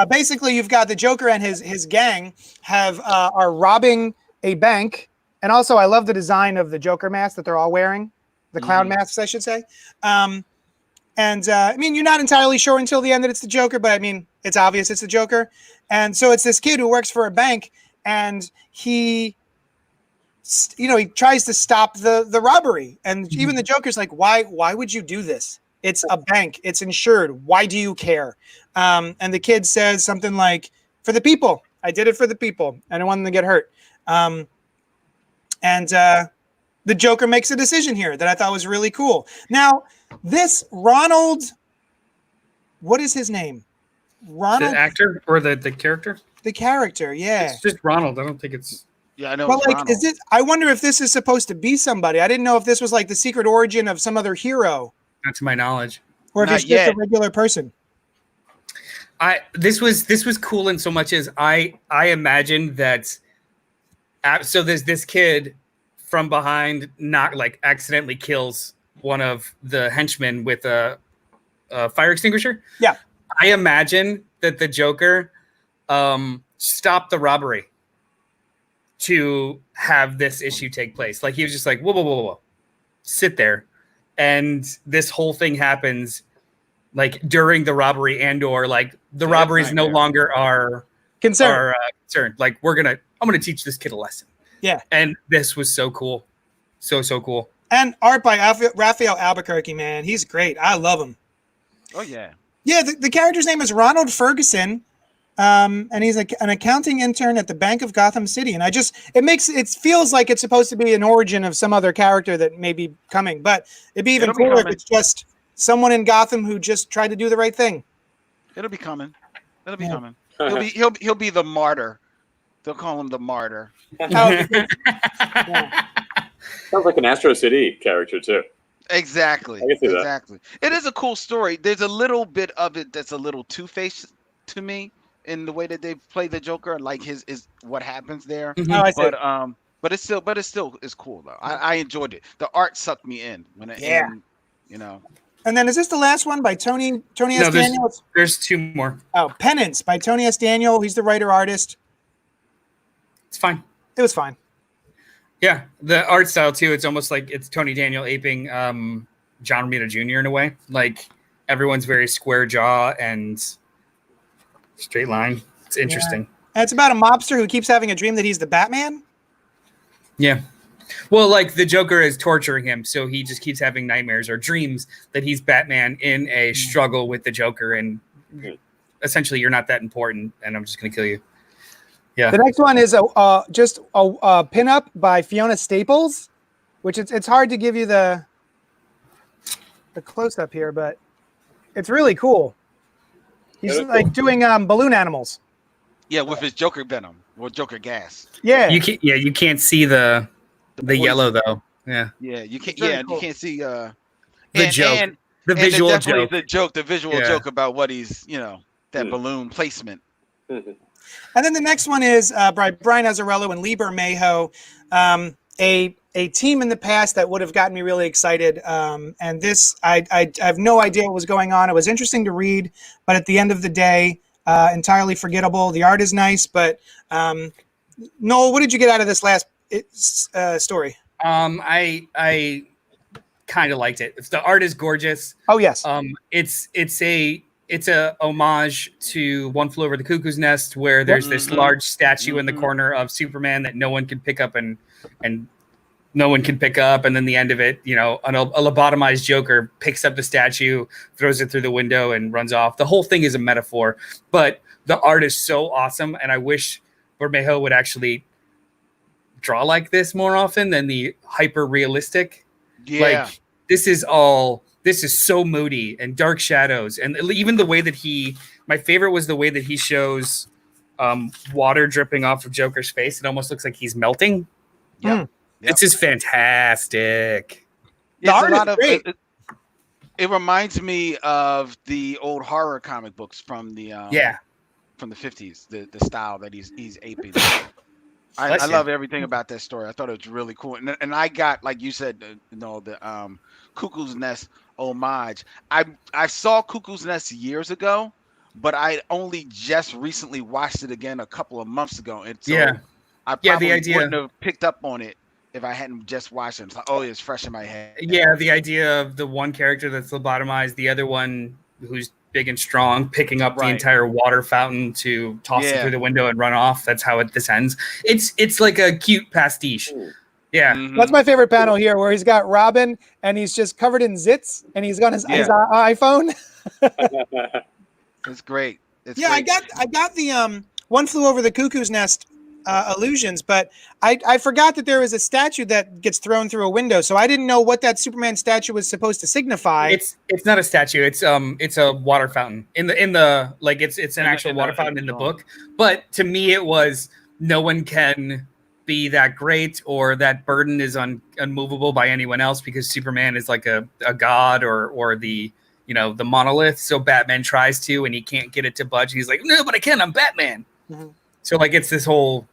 Basically, you've got the Joker and his gang are robbing a bank. And also, I love the design of the Joker mask that they're all wearing. The clown masks, I should say. I mean, you're not entirely sure until the end that it's the Joker, but I mean, it's obvious it's the Joker. And so it's this kid who works for a bank, and he tries to stop the robbery. And even the Joker's like, why would you do this? It's a bank. It's insured. Why do you care? And the kid says something like, for the people. I did it for the people. I don't want them to get hurt. And the Joker makes a decision here that I thought was really cool. Now, this Ronald, what is his name? Ronald, The actor or the character? the character, yeah. It's just Ronald. I don't think it's. Yeah, I know. But it's like, Ronald. is it? I wonder if this is supposed to be somebody. I didn't know if this was like the secret origin of some other hero, Not to my knowledge. or if Not it's just yet. a regular person. This was cool in so much as I imagined that. So there's this kid from behind, not like accidentally kills one of the henchmen with a fire extinguisher. Yeah. I imagine that the Joker stopped the robbery to have this issue take place. Like he was just like, whoa, sit there, and this whole thing happens like during the robbery, and or like the robberies no longer are Concerned. concerned. Like I'm gonna teach this kid a lesson. Yeah. And this was so cool, so cool. And art by Raphael Albuquerque, man. He's great. I love him. Oh yeah. Yeah, the character's name is Ronald Ferguson, and he's an accounting intern at the Bank of Gotham City. And it feels like it's supposed to be an origin of some other character that may be coming, but it'd be even It'll be cooler if coming. it's just someone in Gotham who just tried to do the right thing. It'll be coming. It'll be Yeah. coming. He'll be the martyr. They'll call him the martyr. Yeah. Sounds like an Astro City character too. Exactly. I can see that. Exactly. It is a cool story. There's a little bit of it that's a little two-faced to me in the way that they play the Joker, like his is what happens there. Oh, I see. But it's still cool though. I enjoyed it. The art sucked me in when it Yeah. you know. And then is this the last one by Tony S. Daniel? There's two more. Oh, Penance by Tony S. Daniel. He's the writer-artist. It's fine. It was fine. Yeah, the art style too. It's almost like it's Tony Daniel aping John Romita Jr. in a way. Like everyone's very square jaw and straight line. It's interesting. And it's about a mobster who keeps having a dream that he's the Batman. Yeah. Well, like the Joker is torturing him, so he just keeps having nightmares or dreams that he's Batman in a struggle with the Joker, and essentially you're not that important, and I'm just going to kill you. Yeah. The next one is just a pinup by Fiona Staples, which it's hard to give you the close up here, but it's really cool. He's Very like cool. doing balloon animals. Yeah, with his Joker venom or Joker gas. Yeah, You can't see the poison. yellow though. Yeah. Yeah, you can't. It's very Yeah, cool. you can't see The joke. And The visual definitely joke. the joke, the visual Yeah. joke about what he's, that Hmm. balloon placement. and then the next one is by Brian Azzarello and Lee Bermejo, a team in the past that would have gotten me really excited. And this, I have no idea what was going on. It was interesting to read, but at the end of the day, entirely forgettable. The art is nice, but Noel, what did you get out of this last story? I kind of liked it. The art is gorgeous. Oh yes, It's a homage to One Flew Over the Cuckoo's Nest, where there's this Mhm. large statue in the Mhm. corner of Superman that no one can pick up and no one can pick up, and then the end of it, a lobotomized Joker picks up the statue, throws it through the window, and runs off. The whole thing is a metaphor, but the art is so awesome, and I wish Bermejo would actually draw like this more often than the hyper realistic. Yeah. Like this is so moody and dark shadows, and even the way that my favorite was the way that he shows water dripping off of Joker's face. It almost looks like he's melting. Yep. It's just fantastic. The art It's a is lot of great. it reminds me of the old horror comic books from the from the 50s, the style that he's aping. I Bless you. love everything about that story. I thought it was really cool, and I got, like you said, the Cuckoo's Nest homage. I saw Cuckoo's Nest years ago, but I only just recently watched it again a couple of months ago, and so Yeah. I Yeah, probably the idea- wouldn't have picked up on it if I hadn't just watched it. It's like, oh, it's fresh in my head. Yeah, the idea of the one character that's lobotomized, the other one who's big and strong, picking up the Right. entire water fountain to toss it Yeah. through the window and run off. That's how this ends. It's like a cute pastiche. Yeah. Mhm. that's my favorite panel here, where he's got Robin and he's just covered in zits, and he's got his iPhone. It's great. It's Yeah, great. I got the One Flew Over the Cuckoo's Nest illusions, but I forgot that there was a statue that gets thrown through a window, so I didn't know what that Superman statue was supposed to signify. It's not a statue. It's a water fountain in the like it's an actual water fountain in the book. But to me, it was no one can be that great or that burden is unmovable by anyone else because Superman is like a god or the the monolith. So Batman tries to and he can't get it to budge. He's like, no, but I can. I'm Batman. Mm-hmm. So like it's this whole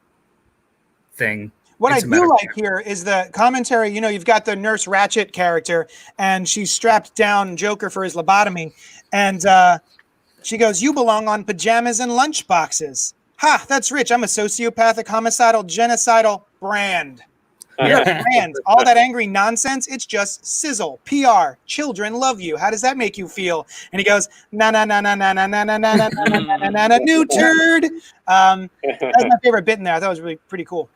thing. What I do like here is the commentary. You've got the Nurse Ratched character, and she's strapped down Joker for his lobotomy, and she goes, "You belong on pajamas and lunch boxes." Ha! That's rich. I'm a sociopathic, homicidal, genocidal brand. You're a brand. All that angry nonsense, it's just sizzle. PR. Children love you. How does that make you feel? And he goes, na na na na na na na na na na na na na na new turd. That's my favorite bit in there. I thought it was really pretty cool.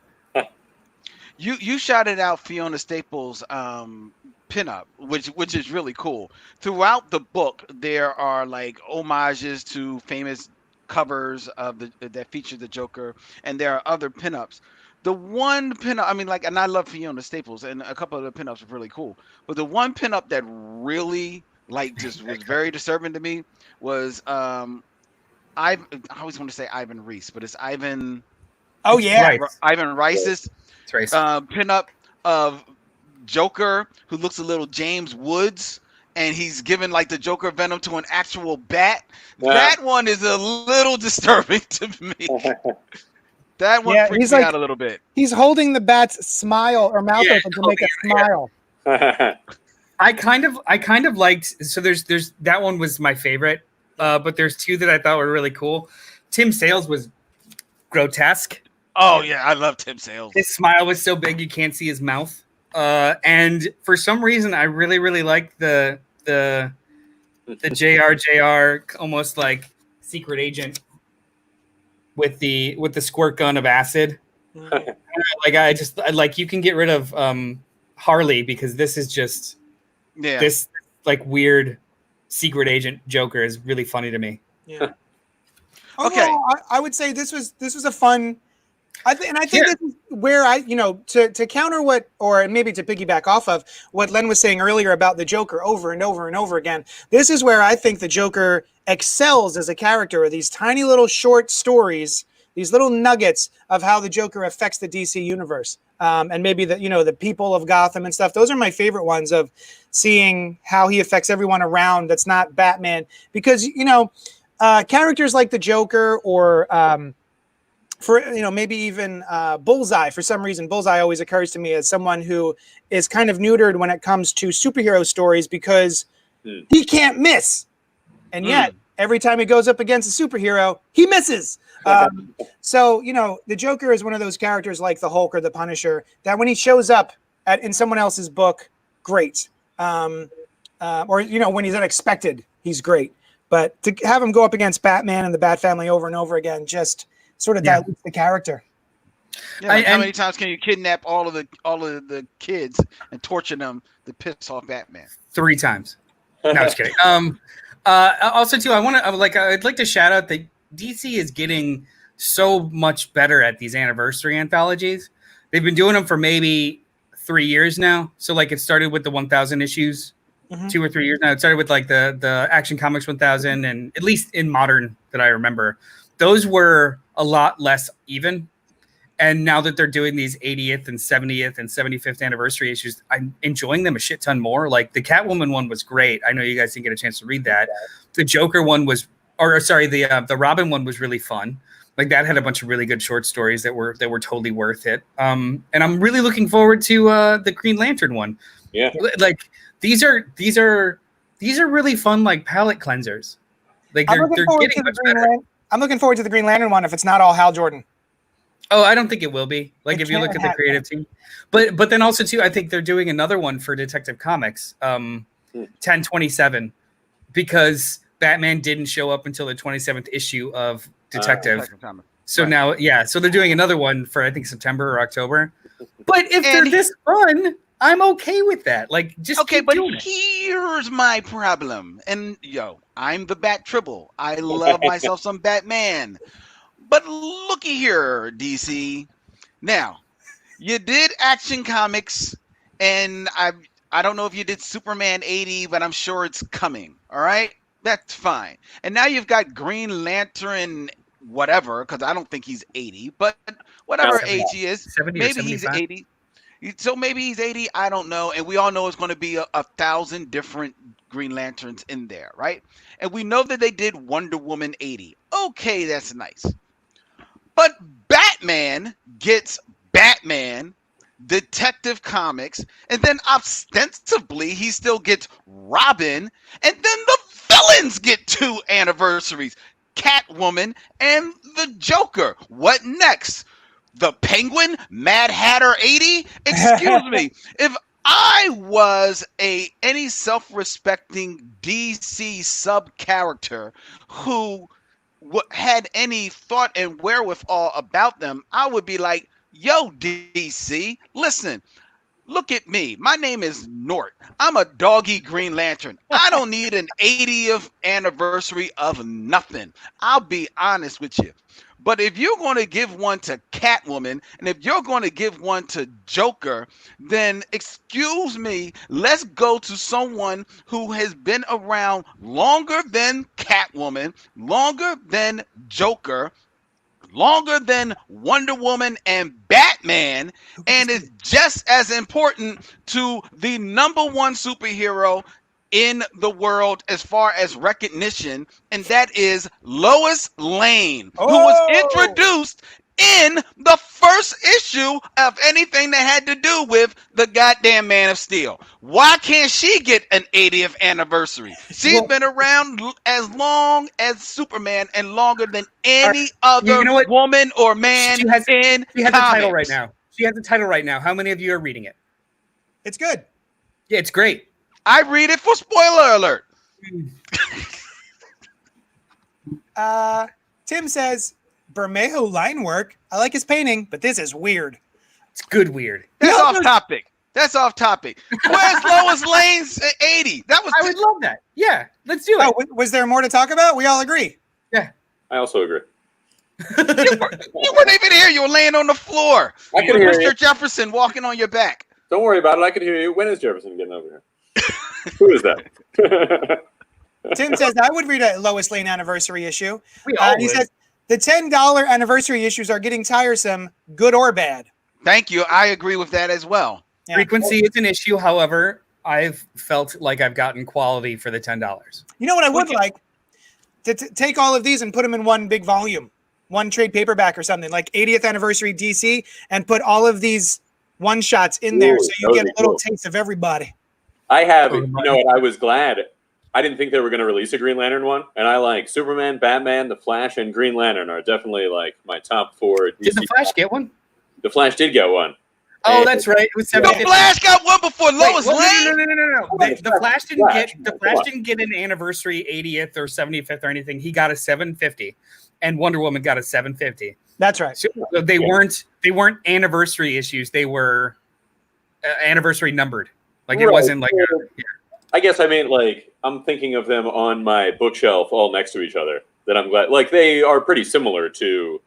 You shouted out Fiona Staples' pinup, which is really cool. Throughout the book, there are like homages to famous covers of that feature the Joker, and there are other pinups. The one pinup, and I love Fiona Staples, and a couple of the pinups are really cool. But the one pinup that really just was very disturbing to me was I always want to say Ivan Reis, but it's Ivan. Oh yeah, Ivan Reis's pinup of Joker who looks a little James Woods, and he's given like the Joker venom to an actual bat. That one is a little disturbing to me. That one freaks me out a little bit. He's holding the bat's smile or mouth open to make a smile. I kind of liked. So there's that one was my favorite, but there's two that I thought were really cool. Tim Sale's was grotesque. Oh yeah, I love Tim Sale. His smile was so big you can't see his mouth. And for some reason, I really, really liked the JR almost like secret agent with the squirt gun of acid. Like you can get rid of Harley because this is just this like weird secret agent Joker is really funny to me. Yeah. Okay, I would say this was a fun. I think this is where to counter what, or maybe to piggyback off of what Len was saying earlier about the Joker over and over and over again. This is where I think the Joker excels as a character. These tiny little short stories, these little nuggets of how the Joker affects the DC universe, and maybe the people of Gotham and stuff. Those are my favorite ones of seeing how he affects everyone around. That's not Batman, because characters like the Joker or for maybe even Bullseye. For some reason, Bullseye always occurs to me as someone who is kind of neutered when it comes to superhero stories because he can't miss, and yet every time he goes up against a superhero, he misses. So the Joker is one of those characters like the Hulk or the Punisher that when he shows up in someone else's book, great, or when he's unexpected, he's great. But to have him go up against Batman and the Bat Family over and over again just sort of dilutes the character. Yeah, how many times can you kidnap all of the kids and torture them to piss off Batman? 3 times. No, I'm just kidding. Also, too, I'd like to shout out that DC is getting so much better at these anniversary anthologies. They've been doing them for maybe 3 years now. So like it started with the 1,000 issues, 2 or 3 years now. It started with like the Action Comics 1,000, and at least in modern that I remember, those were a lot less even. And now that they're doing these 80th and 70th and 75th anniversary issues, I'm enjoying them a shit ton more. Like the Catwoman one was great. I know you guys didn't get a chance to read that. The Joker one was, the Robin one was really fun. Like that had a bunch of really good short stories that were totally worth it. And I'm really looking forward to the Green Lantern one. Yeah. Like these are really fun, like palette cleansers. Like they're getting much better. I'm looking forward to the Green Lantern one if it's not all Hal Jordan. Oh, I don't think it will be. Like if you look at the creative team. But then also too, I think they're doing another one for Detective Comics, 1027, because Batman didn't show up until the 27th issue of Detective. So now, so they're doing another one for I think September or October. But if they're this fun, I'm okay with that. Like just okay, but here's my problem. And I'm the Bat Tribble. I love myself some Batman. But looky here, DC. Now, you did Action Comics, and I don't know if you did Superman 80, but I'm sure it's coming. All right, that's fine. And now you've got Green Lantern, whatever, because I don't think he's 80, but whatever 70, age he is, 70 or maybe he's 75. 80. So maybe he's 80. I don't know. And we all know it's going to be a 1,000 different Green Lanterns in there, right? And we know that they did Wonder Woman 80. Okay, that's nice. But Batman gets Batman, Detective Comics, and then ostensibly he still gets Robin, and then the villains get 2 anniversaries, Catwoman and the Joker. What next? The Penguin, Mad Hatter 80? Excuse me. If I was any self-respecting DC sub-character who had any thought and wherewithal about them, I would be like, yo, DC, listen, look at me. My name is Nort. I'm a doggy Green Lantern. I don't need an 80th anniversary of nothing. I'll be honest with you. But if you're going to give one to Catwoman, and if you're going to give one to Joker, then excuse me, let's go to someone who has been around longer than Catwoman, longer than Joker, longer than Wonder Woman and Batman, and is just as important to the number one superhero in the world as far as recognition, and that is Lois Lane, who was introduced in the first issue of anything that had to do with the goddamn Man of Steel. Why can't she get an 80th anniversary? She's been around as long as Superman and longer than any other woman or man She has in the title right comics. now. She has the title right now. How many of you are reading it? It's good. Yeah, it's great. I read it for Spoiler Alert. Tim says, Bermejo line work. I like his painting, but this is weird. It's good weird. That's off topic. That's off topic. Where's Lois Lane's 80? That was. I would love that. Yeah, let's do it. Oh, was there more to talk about? We all agree. Yeah. I also agree. You weren't even here. You were laying on the floor. I could hear Mr. you. Jefferson walking on your back. Don't worry about it. I can hear you. When is Jefferson getting over here? Who is that? Tim says, I would read a Lois Lane anniversary issue. We all He would. says, the $10 anniversary issues are getting tiresome, good or bad. Thank you. I agree with that as well. Yeah. Frequency is an issue. However, I've felt like I've gotten quality for the $10. You know what I would like? To take all of these and put them in one big volume, one trade paperback or something, like 80th anniversary DC, and put all of these one-shots in there so you get a little taste of everybody. I have, you know what, I was glad. I didn't think they were going to release a Green Lantern one, and I like Superman, Batman, The Flash, and Green Lantern are definitely like my top 4. Did the Flash get one? The Flash did get one. Oh, And- that's right. It was The 750. Flash got one before Lois Lane. No. on, The Flash didn't Flash. get didn't get an anniversary 80th or 75th or anything. He got a 750, and Wonder Woman got a 750. That's right. So they weren't anniversary issues. They were anniversary numbered. Like it Right. wasn't like I guess I mean, like, I'm thinking of them on my bookshelf all next to each other. That I'm glad, like, they are pretty similar to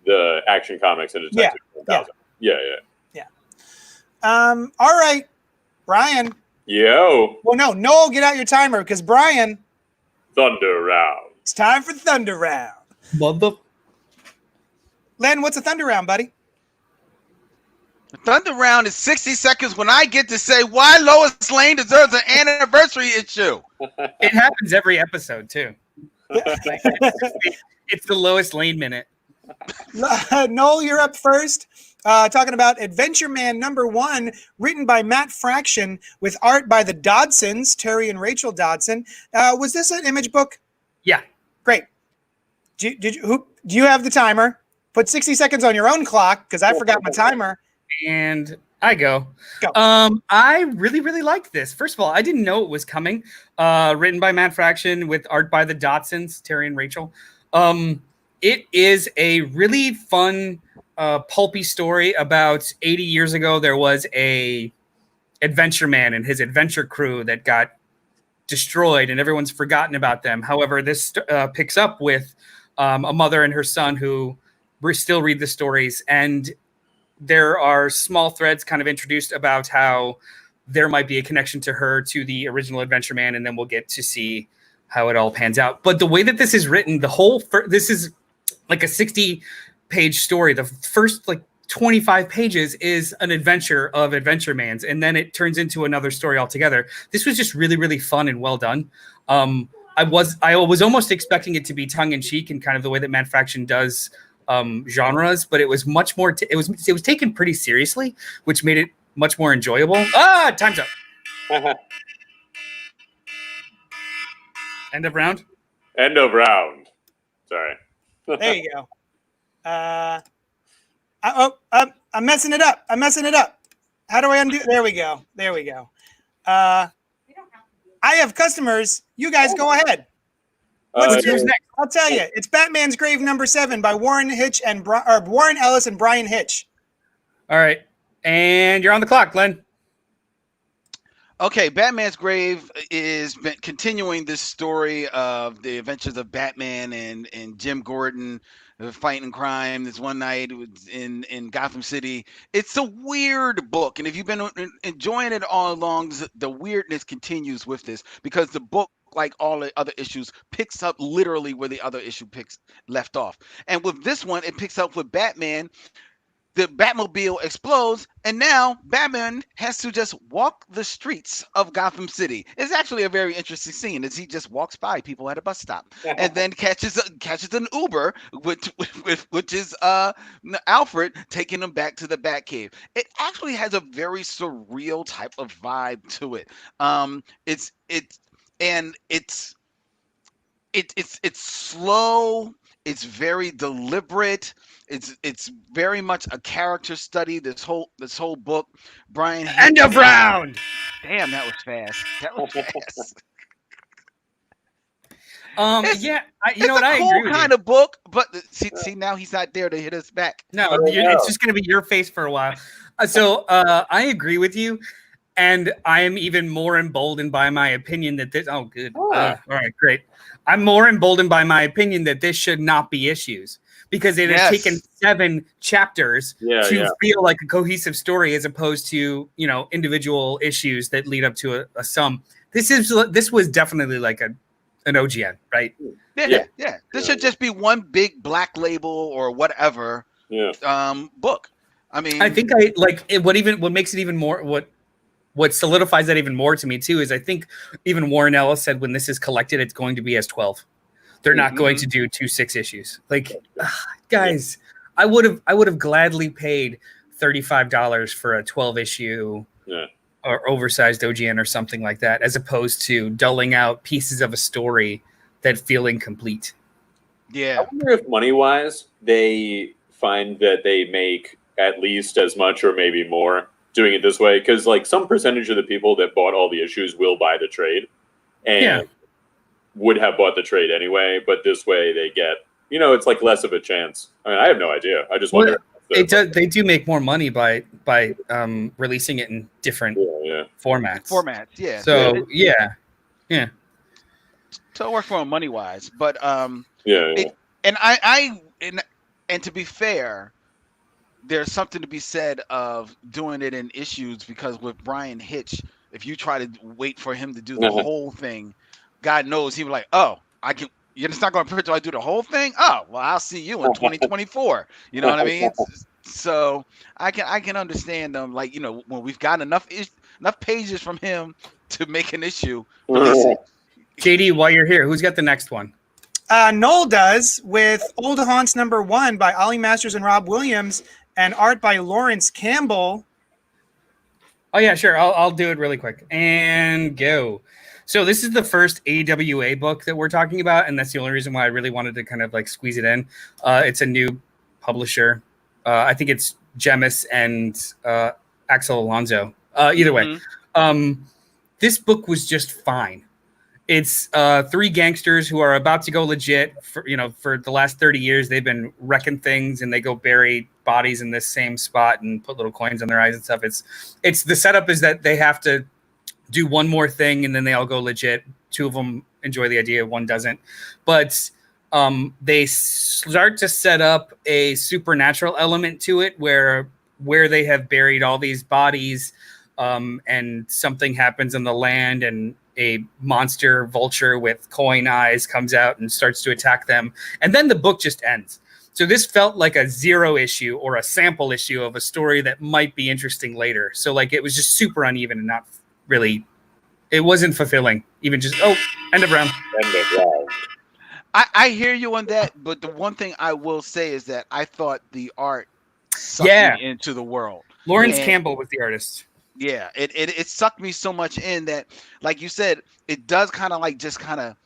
the Action Comics and Detective 1000. Yeah. All right, Brian. Yo, Well, no, Noel, get out your timer because Brian, Thunder Round. it's time for Thunder Round. mother. Len, what's a Thunder Round, buddy? The Thunder Round is 60 seconds when I get to say why Lois Lane deserves an anniversary issue. It happens every episode too. It's the Lois Lane minute. Noel, you're up first. Talking about Adventure Man #1, written by Matt Fraction with art by the Dodsons, Terry and Rachel Dodson. Was this an Image book? Yeah. Great. Do you have the timer? Put 60 seconds on your own clock because I forgot my timer. And I go. Go. I really, really liked this. First of all, I didn't know it was coming. Written by Matt Fraction with art by the Dodsons, Terry and Rachel. It is a really fun, pulpy story about 80 years ago. There was a adventure man and his adventure crew that got destroyed, and everyone's forgotten about them. However, this picks up with a mother and her son who still read the stories, and there are small threads kind of introduced about how there might be a connection to her to the original Adventure Man, and then we'll get to see how it all pans out. But the way that this is written, this is like a 60-page story. The first 25 pages is an adventure of Adventure Mans, and then it turns into another story altogether. This was just really, really fun and well done. I was almost expecting it to be tongue in cheek and kind of the way that Mad Faction does genres, but it was much more. It was taken pretty seriously, which made it much more enjoyable. Time's up. End of round. End of round. Sorry. There you go. I'm messing it up. How do I undo? There we go. I have customers. You guys go ahead. Who's next? I'll tell you. It's Batman's Grave #7 by Warren Ellis and Brian Hitch. All right. And you're on the clock, Glenn. Okay, Batman's Grave is continuing this story of the adventures of Batman and Jim Gordon fighting crime. This one night in Gotham City. It's a weird book, and if you've been enjoying it all along, the weirdness continues with this because the book, like all the other issues, picks up literally where the other issue left off. And with this one, it picks up with Batman. The Batmobile explodes, and now Batman has to just walk the streets of Gotham City. It's actually a very interesting scene as he just walks by people at a bus stop, and then catches an Uber, which is Alfred taking him back to the Batcave. It actually has a very surreal type of vibe to it. It's slow. It's very deliberate. It's very much a character study. This whole book, Brian. End of round. Damn, that was fast. Yeah, you know what? I agree. It's a cool kind of book, but see, now he's not there to hit us back. No, it's just going to be your face for a while. So I agree with you, and I am even more emboldened by my opinion that this. Oh, good. All right, great. I'm more emboldened by my opinion that this should not be issues because it has taken 7 chapters to feel like a cohesive story as opposed to, individual issues that lead up to a sum. This was definitely like an OGN, right? Yeah. This should just be one big black label or whatever book. I mean, I think what makes it even more what solidifies that even more to me too is I think even Warren Ellis said when this is collected, it's going to be as 12. They're not going to do 2 6 issues. Guys, I would have gladly paid $35 for a 12 issue or oversized OGN or something like that, as opposed to dulling out pieces of a story that feel incomplete. Yeah. I wonder if money-wise, they find that they make at least as much or maybe more doing it this way, because some percentage of the people that bought all the issues will buy the trade and would have bought the trade anyway, but this way they get it's less of a chance. I mean, I have no idea. I just wonder. They do make more money by releasing it in different formats. Yeah. So yeah. So it worked for them money wise, but and to be fair, there's something to be said of doing it in issues, because with Brian Hitch, if you try to wait for him to do the whole thing, God knows he was like, "Oh, I can. You're just not going to print till I do the whole thing. Oh, well, I'll see you in 2024." You know what I mean? So I can understand them. When we've got enough pages from him to make an issue. JD, while you're here, who's got the next one? Noel does, with Old Haunts #1 by Ollie Masters and Rob Williams, and art by Lawrence Campbell. Oh yeah, sure. I'll do it really quick and go. So this is the first AWA book that we're talking about, and that's the only reason why I really wanted to kind of squeeze it in. It's a new publisher. I think it's Gemis and Axel Alonso. Either way, this book was just fine. It's 3 gangsters who are about to go legit. For the last 30 years, they've been wrecking things, and they go bury bodies in this same spot and put little coins on their eyes and stuff. It's the setup is that they have to do one more thing, and then they all go legit. 2 of them enjoy the idea, 1 doesn't. But they start to set up a supernatural element to it where they have buried all these bodies, and something happens on the land, and a monster vulture with coin eyes comes out and starts to attack them. And then the book just ends. So this felt like a 0 issue or a sample issue of a story that might be interesting later. So like it was just super uneven and not really, it wasn't fulfilling. Even just, end of round. End of round. I hear you on that, but the one thing I will say is that I thought the art sucked me into the world. Lawrence Campbell was the artist. Yeah, it sucked me so much in that, like you said, it does kind of like just kind of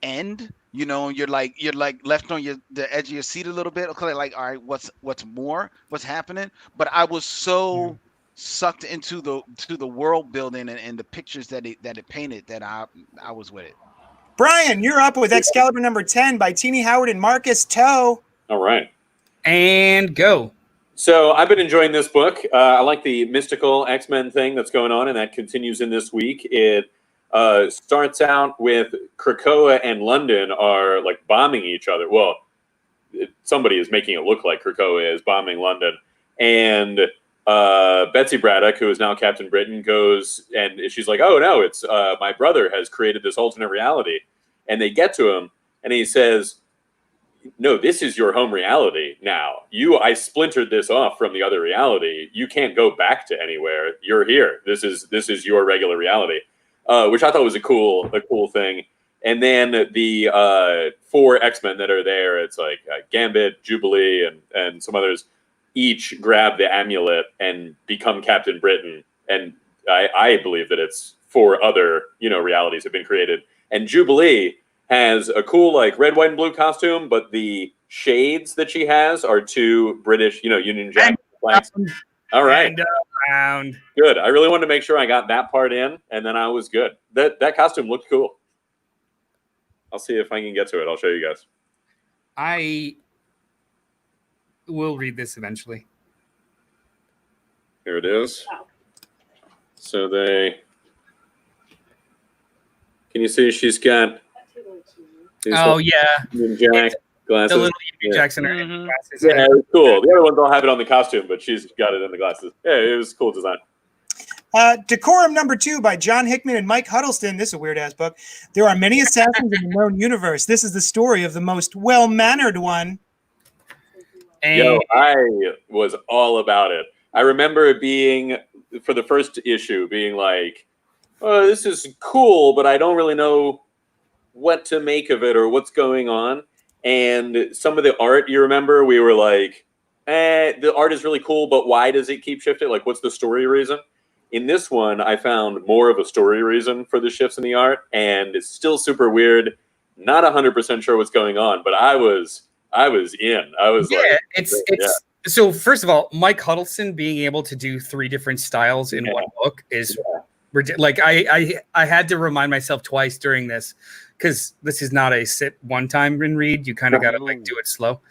end. You know, you're like left on the edge of your seat a little bit. Okay, like, all right, what's happening? But I was so sucked into the world building and the pictures that it painted that I was with it. Brian, you're up with Excalibur number 10 by Teenie Howard and Marcus Toe. All right. And go. So I've been enjoying this book. I like the mystical X-Men thing that's going on, and that continues in this week. It starts out with Krakoa and London are like bombing each other. Well, somebody is making it look like Krakoa is bombing London. And Betsy Braddock, who is now Captain Britain, goes and she's like, oh, no, it's my brother has created this alternate reality. And they get to him, and he says, no, this is your home reality now. I splintered this off from the other reality. You can't go back to anywhere. You're here. This is your regular reality, which I thought was a cool thing. And then the 4 X-Men that are there, it's like Gambit, Jubilee, and some others, each grab the amulet and become Captain Britain. And I believe that it's 4 other realities have been created. And Jubilee has a cool like red, white, and blue costume, but the shades that she has are 2 British, Union Jack flags. All right. Round. Good. I really wanted to make sure I got that part in, and then I was good. That costume looked cool. I'll see if I can get to it. I'll show you guys. I will read this eventually. Here it is. So can you see she's got Union Jack glasses. The little Union Jacks in her glasses. Yeah, it was cool. The other ones don't have it on the costume, but she's got it in the glasses. Yeah, it was a cool design. Decorum number 2 by John Hickman and Mike Huddleston. This is a weird-ass book. There are many assassins in the known universe. This is the story of the most well-mannered one. Yo, I was all about it. I remember it being, for the first issue, being like, oh, this is cool, but I don't really know what to make of it or what's going on. And some of the art, you remember, we were like, the art is really cool, but why does it keep shifting? Like, what's the story reason? In this one, I found more of a story reason for the shifts in the art, and it's still super weird. Not 100% sure what's going on, but I was in. I was So first of all, Mike Huddleston being able to do 3 different styles in one book is like I had to remind myself twice during this, because this is not a sit one time and read. You kind of got to like do it slow.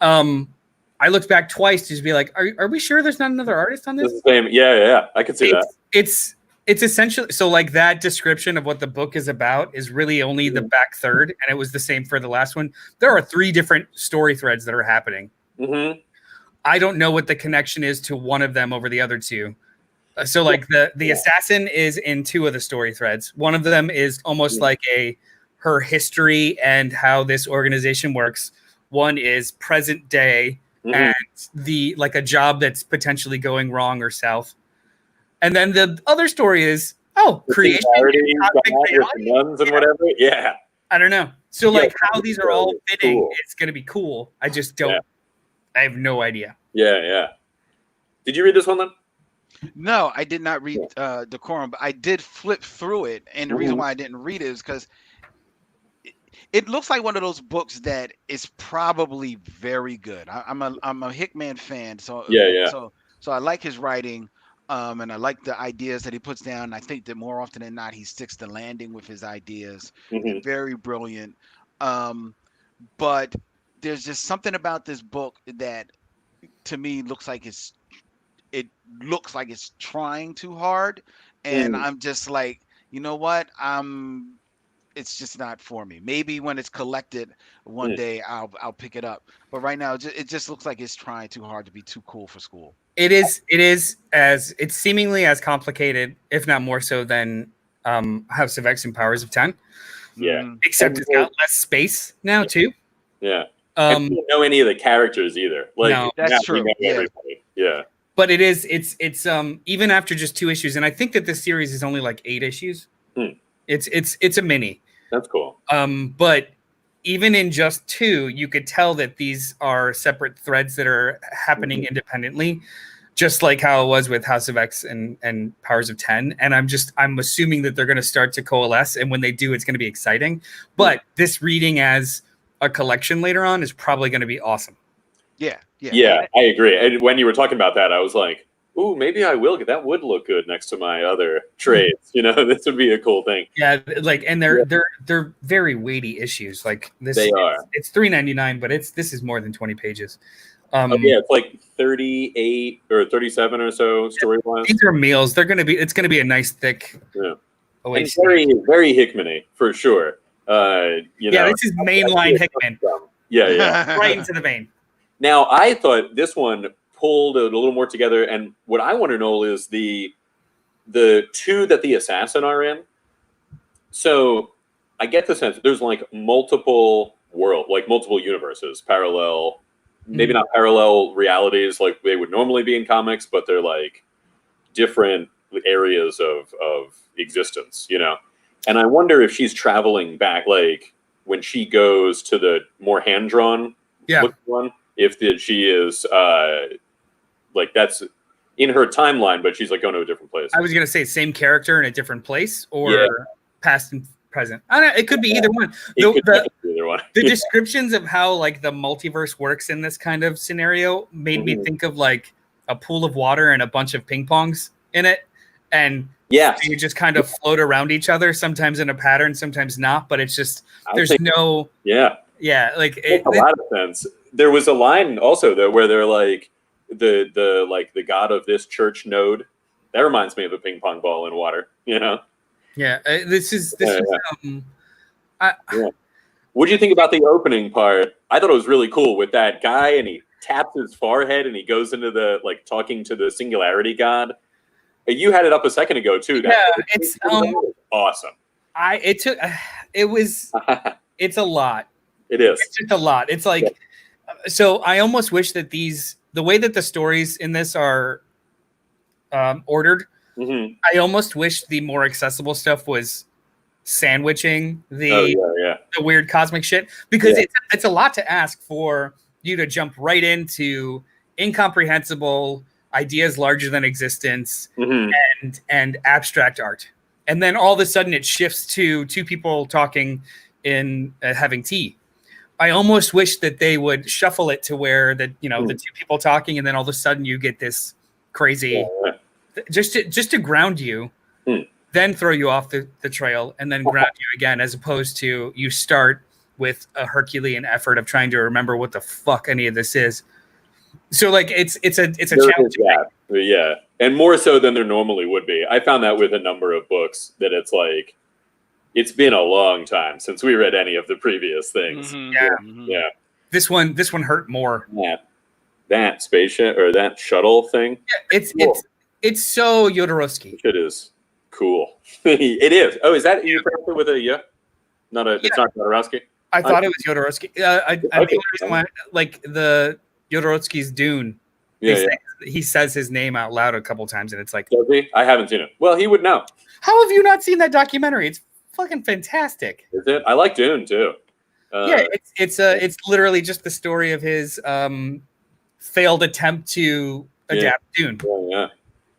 I looked back twice to just be like, are we sure there's not another artist on this? Yeah. I could see that. It's essentially, so like that description of what the book is about is really only the back third, and it was the same for the last one. There are 3 different story threads that are happening. Mm-hmm. I don't know what the connection is to one of them over the other 2. So like the assassin is in 2 of the story threads. One of them is almost like her history and how this organization works. One is present day and the like a job that's potentially going wrong or south. And then the other story is creation, nuns and whatever. Yeah, I don't know. So like how these are all fitting, it's gonna be cool. I just don't. I have no idea. Yeah. Did you read this one then? No, I did not read Decorum, but I did flip through it, and the reason why I didn't read it is because it looks like one of those books that is probably very good. I'm a Hickman fan, so so I like his writing, and I like the ideas that he puts down. I think that more often than not, he sticks the landing with his ideas. Very brilliant, but there's just something about this book that, to me, looks like it's trying too hard, and I'm just like, you know what, it's just not for me. Maybe when it's collected one day, I'll pick it up. But right now, it just looks like it's trying too hard to be too cool for school. It's seemingly as complicated, if not more so, than House of X and Powers of 10. Yeah. Except it's got less space now too. Yeah. I don't know any of the characters either. Like, No, that's true. Everybody. Yeah. But it's even after just 2 issues, and I think that this series is only like 8 issues. It's a mini. That's cool. But even in just 2, you could tell that these are separate threads that are happening independently, just like how it was with House of X and Powers of 10. And I'm assuming that they're going to start to coalesce, and when they do, it's going to be exciting. But this reading as a collection later on is probably going to be awesome. Yeah, I agree. And when you were talking about that, I was like, ooh, maybe I will. That would look good next to my other trades. This would be a cool thing. Yeah, like, and they're very weighty issues. Like this, they are. It's $3.99, but this is more than 20 pages. It's like 38 or 37 or so storylines. These are meals. It's gonna be a nice thick. Yeah, and very very Hickman-y for sure. This is mainline Hickman. Yeah. Right into the vein. Now, I thought this one pulled a little more together, and what I want to know is the 2 that the assassin are in. So I get the sense there's like multiple universes, parallel, maybe not parallel realities like they would normally be in comics, but they're like different areas of existence, And I wonder if she's traveling back, like when she goes to the more hand-drawn one, if she is like that's in her timeline, but she's like going to a different place. I was gonna say same character in a different place, or past and present. I don't know. It could be either one. The descriptions of how like the multiverse works in this kind of scenario made me think of like a pool of water and a bunch of ping pongs in it, and you just kind of float around each other, sometimes in a pattern, sometimes not. But it's just like it makes a lot of sense. There was a line also though where they're like the god of this church node. That reminds me of a ping pong ball in water. Yeah, this is. What do you think about the opening part? I thought it was really cool with that guy, and he taps his forehead, and he goes into the talking to the singularity god. You had it up a second ago too. It's awesome. It's a lot. It is. It's just a lot. It's like, so I almost wish that the way that the stories in this are ordered, I almost wish the more accessible stuff was sandwiching the weird cosmic shit, because it's a lot to ask for you to jump right into incomprehensible ideas larger than existence and abstract art. And then all of a sudden it shifts to 2 people talking in having tea. I almost wish that they would shuffle it to where the 2 people talking, and then all of a sudden you get this crazy, just to ground you, then throw you off the trail, and then ground you again, as opposed to you start with a Herculean effort of trying to remember what the fuck any of this is. So like it's a challenge. Yeah, and more so than there normally would be. I found that with a number of books that it's like it's been a long time since we read any of the previous things. Yeah. This one hurt more. Yeah. That spaceship or that shuttle thing. Yeah, it's so Jodorowsky. It is cool. It is. Oh, is that you pronounced it with a Not a. Yeah. It's not Jodorowsky. I thought it was Jodorowsky. I think the reason why, like the Jodorowsky's Dune. He says his name out loud a couple times, and it's like, does he? I haven't seen it. Well, he would know. How have you not seen that documentary? It's fucking fantastic. Is it? I like Dune too. It's literally just the story of his failed attempt to adapt Dune. Yeah.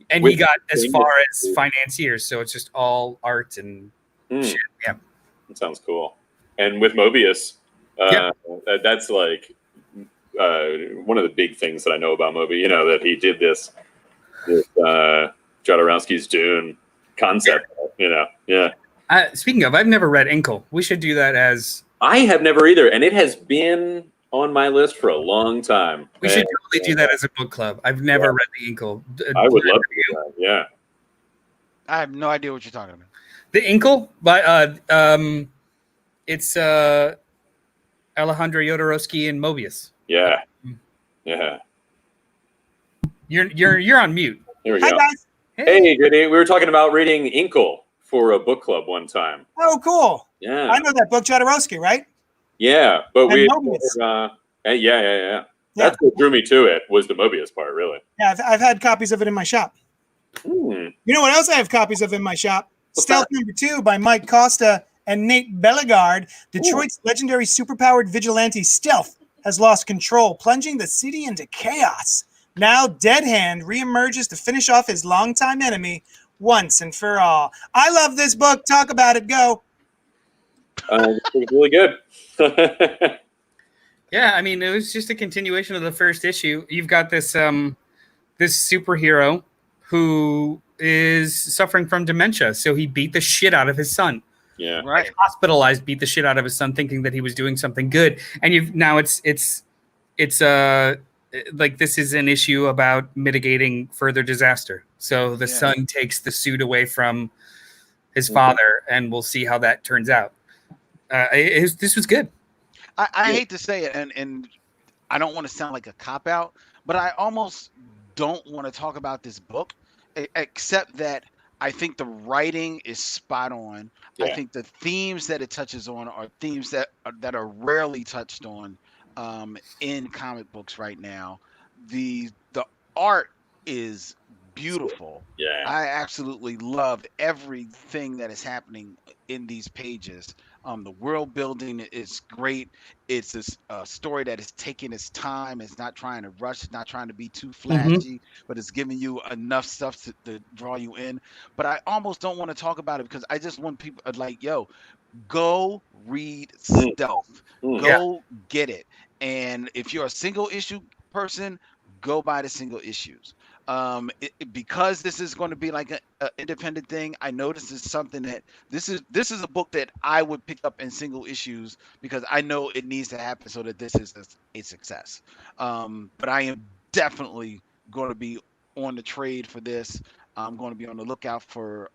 And he got as far as financiers, so it's just all art and shit. Yeah. That sounds cool. And with Mobius, that's like one of the big things that I know about Moby, that he did this Jodorowsky's Dune concept, Speaking of, I've never read Inkle. We should do that as... I have never either, and it has been on my list for a long time. We should totally do that as a book club. I've never read the Inkle. I would love to do that, yeah. I have no idea what you're talking about. The Inkle by It's Alejandro Jodorowsky and Mobius. Yeah. You're on mute. Here we Hi go. guys. Hey, Goody. We were talking about reading Inkle for a book club one time. Oh, cool. Yeah. I know that book, Jodorowsky, right? Yeah, but And we. Mobius. Yeah. That's what drew me to it was the Mobius part, really. Yeah, I've had copies of it in my shop. You know what else I have copies of in my shop? What's Stealth that? #2 by Mike Costa and Nate Bellegarde. Detroit's legendary superpowered vigilante Stealth has lost control, plunging the city into chaos. Now Dead Hand reemerges to finish off his longtime enemy once and for all. I love this book. Talk about it. Go. It's really good. Yeah, I mean, it was just a continuation of the first issue. You've got this this superhero who is suffering from dementia, so he beat the shit out of his son. Yeah. Right. Hospitalized, beat the shit out of his son, thinking that he was doing something good. And it's like this is an issue about mitigating further disaster. So the son takes the suit away from his father, and we'll see how that turns out. This was good. I hate to say it, and I don't want to sound like a cop out, but I almost don't want to talk about this book, except that I think the writing is spot on. Yeah. I think the themes that it touches on are themes that are rarely touched on in comic books right now. The art is beautiful. Yeah. I absolutely love everything that is happening in these pages. The world building is great. It's a story that is taking its time. It's not trying to rush. It's not trying to be too flashy, but it's giving you enough stuff to draw you in. But I almost don't want to talk about it because I just want people like, yo, go read Stealth. Go get it. And if you're a single issue person, go buy the single issues. Because this is going to be like an independent thing, I know this is something that this is a book that I would pick up in single issues because I know it needs to happen so that this is a success. But I am definitely going to be on the trade for this. I'm going to be on the lookout for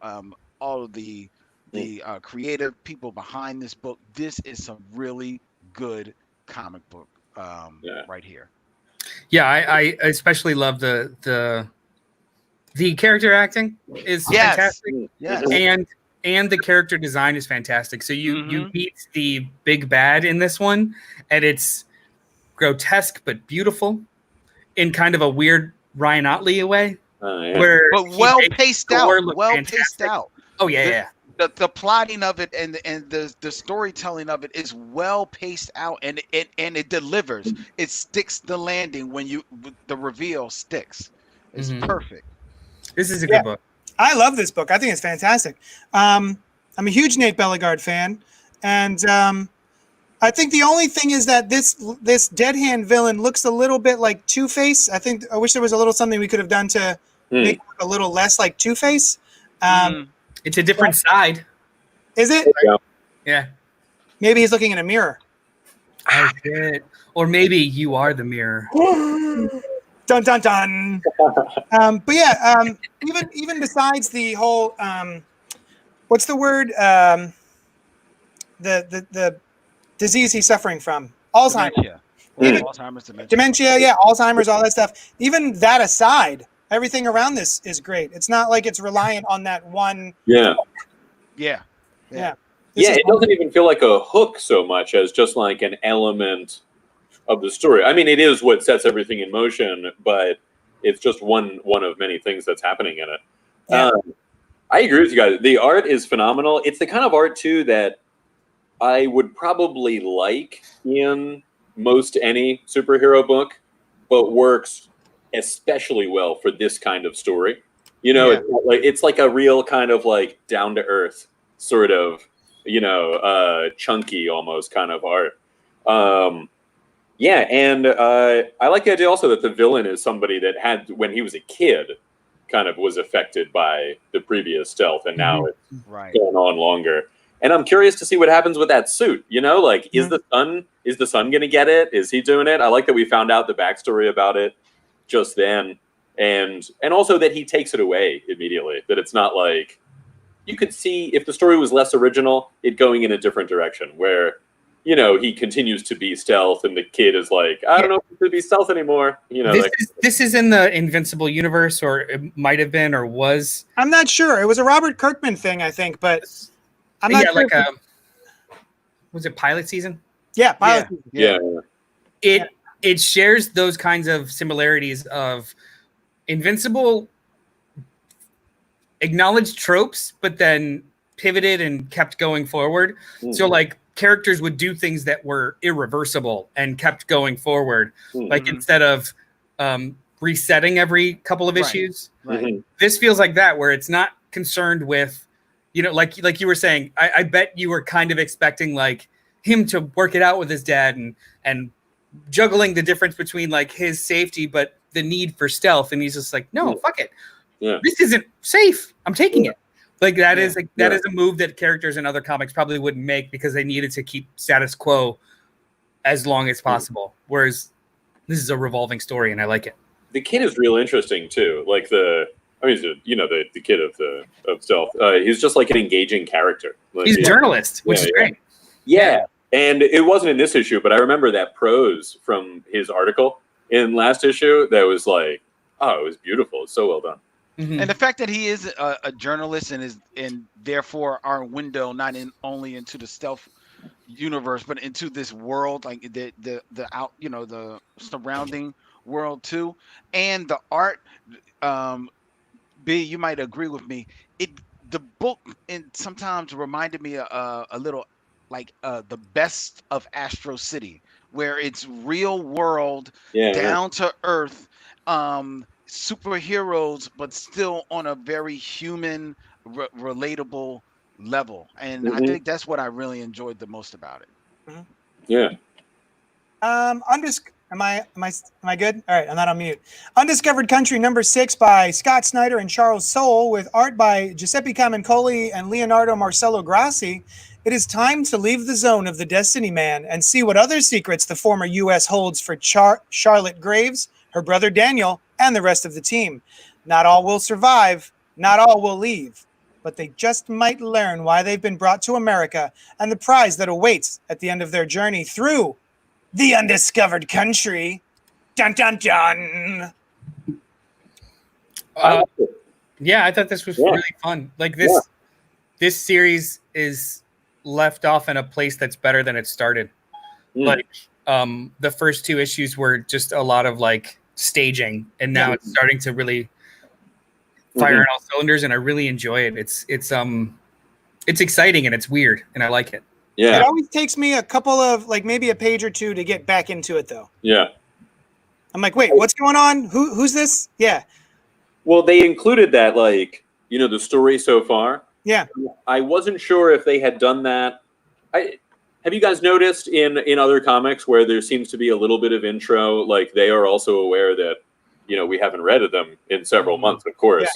all of the creative people behind this book. This is some really good comic book right here. Yeah, I especially love the character acting is fantastic. Yes. And the character design is fantastic. So you meet the big bad in this one, and it's grotesque but beautiful in kind of a weird Ryan Otley way. Where but well paced out. Oh yeah. The plotting of it and the storytelling of it is well paced out, and it delivers. It sticks the landing when the reveal sticks. It's perfect. This is a good book. I love this book. I think it's fantastic. I'm a huge Nate Bellegarde fan, and I think the only thing is that this Dead Hand villain looks a little bit like Two-Face. I wish there was a little something we could have done to make it a little less like Two-Face. It's a different side. Is it? Yeah. Maybe he's looking in a mirror. Oh, shit. Or maybe you are the mirror. Dun dun dun. But yeah, even besides the whole what's the word? The disease he's suffering from. Alzheimer's. Alzheimer's, dementia, yeah, Alzheimer's, all that stuff. Even that aside, everything around this is great. It's not like it's reliant on that one. Yeah. Yeah. It doesn't even feel like a hook so much as just like an element of the story. I mean, it is what sets everything in motion, but it's just one of many things that's happening in it. Yeah. I agree with you guys. The art is phenomenal. It's the kind of art too that I would probably like in most any superhero book, but works especially well for this kind of story. You know, it's like a real kind of like down to earth sort of, chunky almost kind of art. And I like the idea also that the villain is somebody that had, when he was a kid, kind of was affected by the previous Stealth, and now it's going on longer. And I'm curious to see what happens with that suit. Is the son going to get it? Is he doing it? I like that we found out the backstory about it just then, and also that he takes it away immediately. That it's not like, you could see if the story was less original, it going in a different direction where, you know, he continues to be stealth and the kid is like, I don't know if he could be stealth anymore. You know, this is in the Invincible universe, or it might have been, or was. I'm not sure. It was a Robert Kirkman thing, I think, but I'm not sure. Like was it pilot season? Yeah, pilot season. Yeah. It shares those kinds of similarities of Invincible acknowledged tropes, but then pivoted and kept going forward. So like characters would do things that were irreversible and kept going forward. Like instead of resetting every couple of issues, this feels like that, where it's not concerned with, you know, like you were saying, I bet you were kind of expecting like him to work it out with his dad and juggling the difference between like his safety but the need for stealth, and he's just like, no, fuck it, this isn't safe, I'm taking it. Like that is a move that characters in other comics probably wouldn't make because they needed to keep status quo as long as possible, whereas this is a revolving story and I like it. The kid is real interesting too, like the kid of stealth. He's just like an engaging character. Like, he's a journalist, which is great. Yeah. And it wasn't in this issue, but I remember that prose from his article in last issue that was like, oh, it was beautiful. It's so well done. And the fact that he is a journalist and therefore our window not only into the stealth universe but into this world, like the surrounding world too, and the art. B, you might agree with me. The book sometimes reminded me a little like the best of Astro City, where it's real world, down to earth, superheroes, but still on a very human, relatable level. And I think that's what I really enjoyed the most about it. Yeah. Am I good? All right, I'm not on mute. Undiscovered Country #6 by Scott Snyder and Charles Soule, with art by Giuseppe Camuncoli and Leonardo Marcello Grassi. It is time to leave the zone of the Destiny Man and see what other secrets the former U.S. holds for Charlotte Graves, her brother Daniel, and the rest of the team. Not all will survive, not all will leave, but they just might learn why they've been brought to America and the prize that awaits at the end of their journey through the Undiscovered Country. Dun, dun, dun. Yeah, I thought this was really fun. Like this series is left off in a place that's better than it started. Like the first two issues were just a lot of like staging, and now it's starting to really fire on all cylinders, and I really enjoy it. It's exciting and it's weird, and I like it. Yeah. It always takes me a couple of, like, maybe a page or two to get back into it, though. Yeah. I'm like, wait, what's going on? Who's this? Yeah. Well, they included that, like, you know, the story so far. Yeah. I wasn't sure if they had done that. Have you guys noticed in other comics where there seems to be a little bit of intro, like they are also aware that, you know, we haven't read them in several months, of course.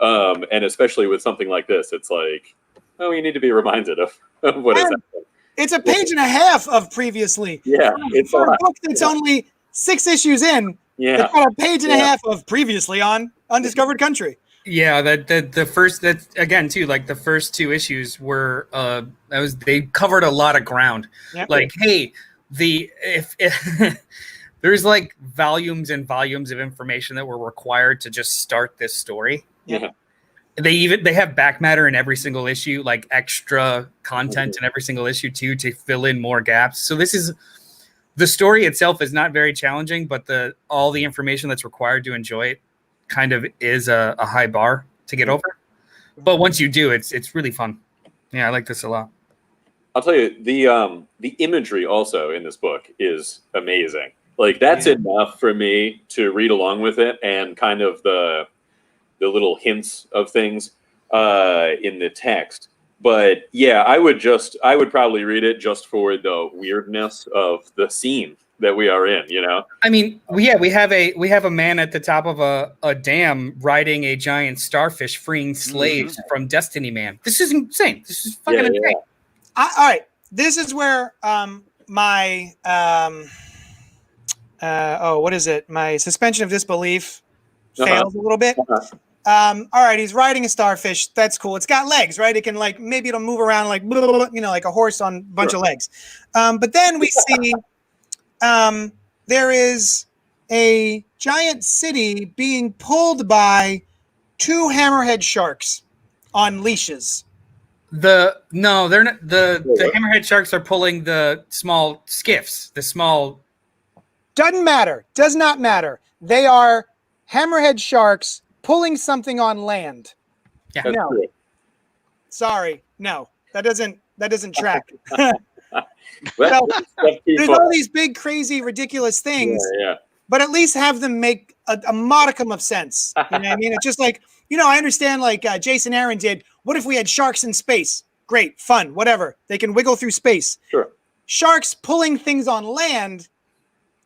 Yeah. And especially with something like this, it's like, oh, you need to be reminded of what is happening. It's a page and a half of previously. Yeah. It's for a book that's only 6 issues in. Yeah. It's got a page and a half of previously on Undiscovered Country. Yeah, the first, that again too, like the first 2 issues were they covered a lot of ground. Yep. Like, hey, if there's like volumes and volumes of information that were required to just start this story. Yeah. They have back matter in every single issue, like extra content in every single issue too, to fill in more gaps. So the story itself is not very challenging, but all the information that's required to enjoy it kind of is a high bar to get over. But once you do, it's really fun. Yeah, I like this a lot. I'll tell you, the imagery also in this book is amazing. Like that's enough for me to read along with it, and kind of the little hints of things in the text. But yeah, I would probably read it just for the weirdness of the scene that we are in, you know? I mean, we have a man at the top of a dam riding a giant starfish, freeing slaves from Destiny Man. This is insane. This is fucking insane. All right. This is where my what is it? My suspension of disbelief fails a little bit. All right, he's riding a starfish. That's cool. It's got legs, right? It can like maybe it'll move around like blah, blah, blah, like a horse on a bunch of legs. But then we see there is a giant city being pulled by 2 hammerhead sharks on leashes. They're not. The hammerhead sharks are pulling the small skiffs. The small. Doesn't matter. Does not matter. They are hammerhead sharks pulling something on land. Yeah. No. True. Sorry. No. That doesn't track. Well, there's all these big, crazy, ridiculous things. Yeah. But at least have them make a modicum of sense. You know what I mean? It's just like, I understand like Jason Aaron did. What if we had sharks in space? Great, fun, whatever. They can wiggle through space. Sure. Sharks pulling things on land,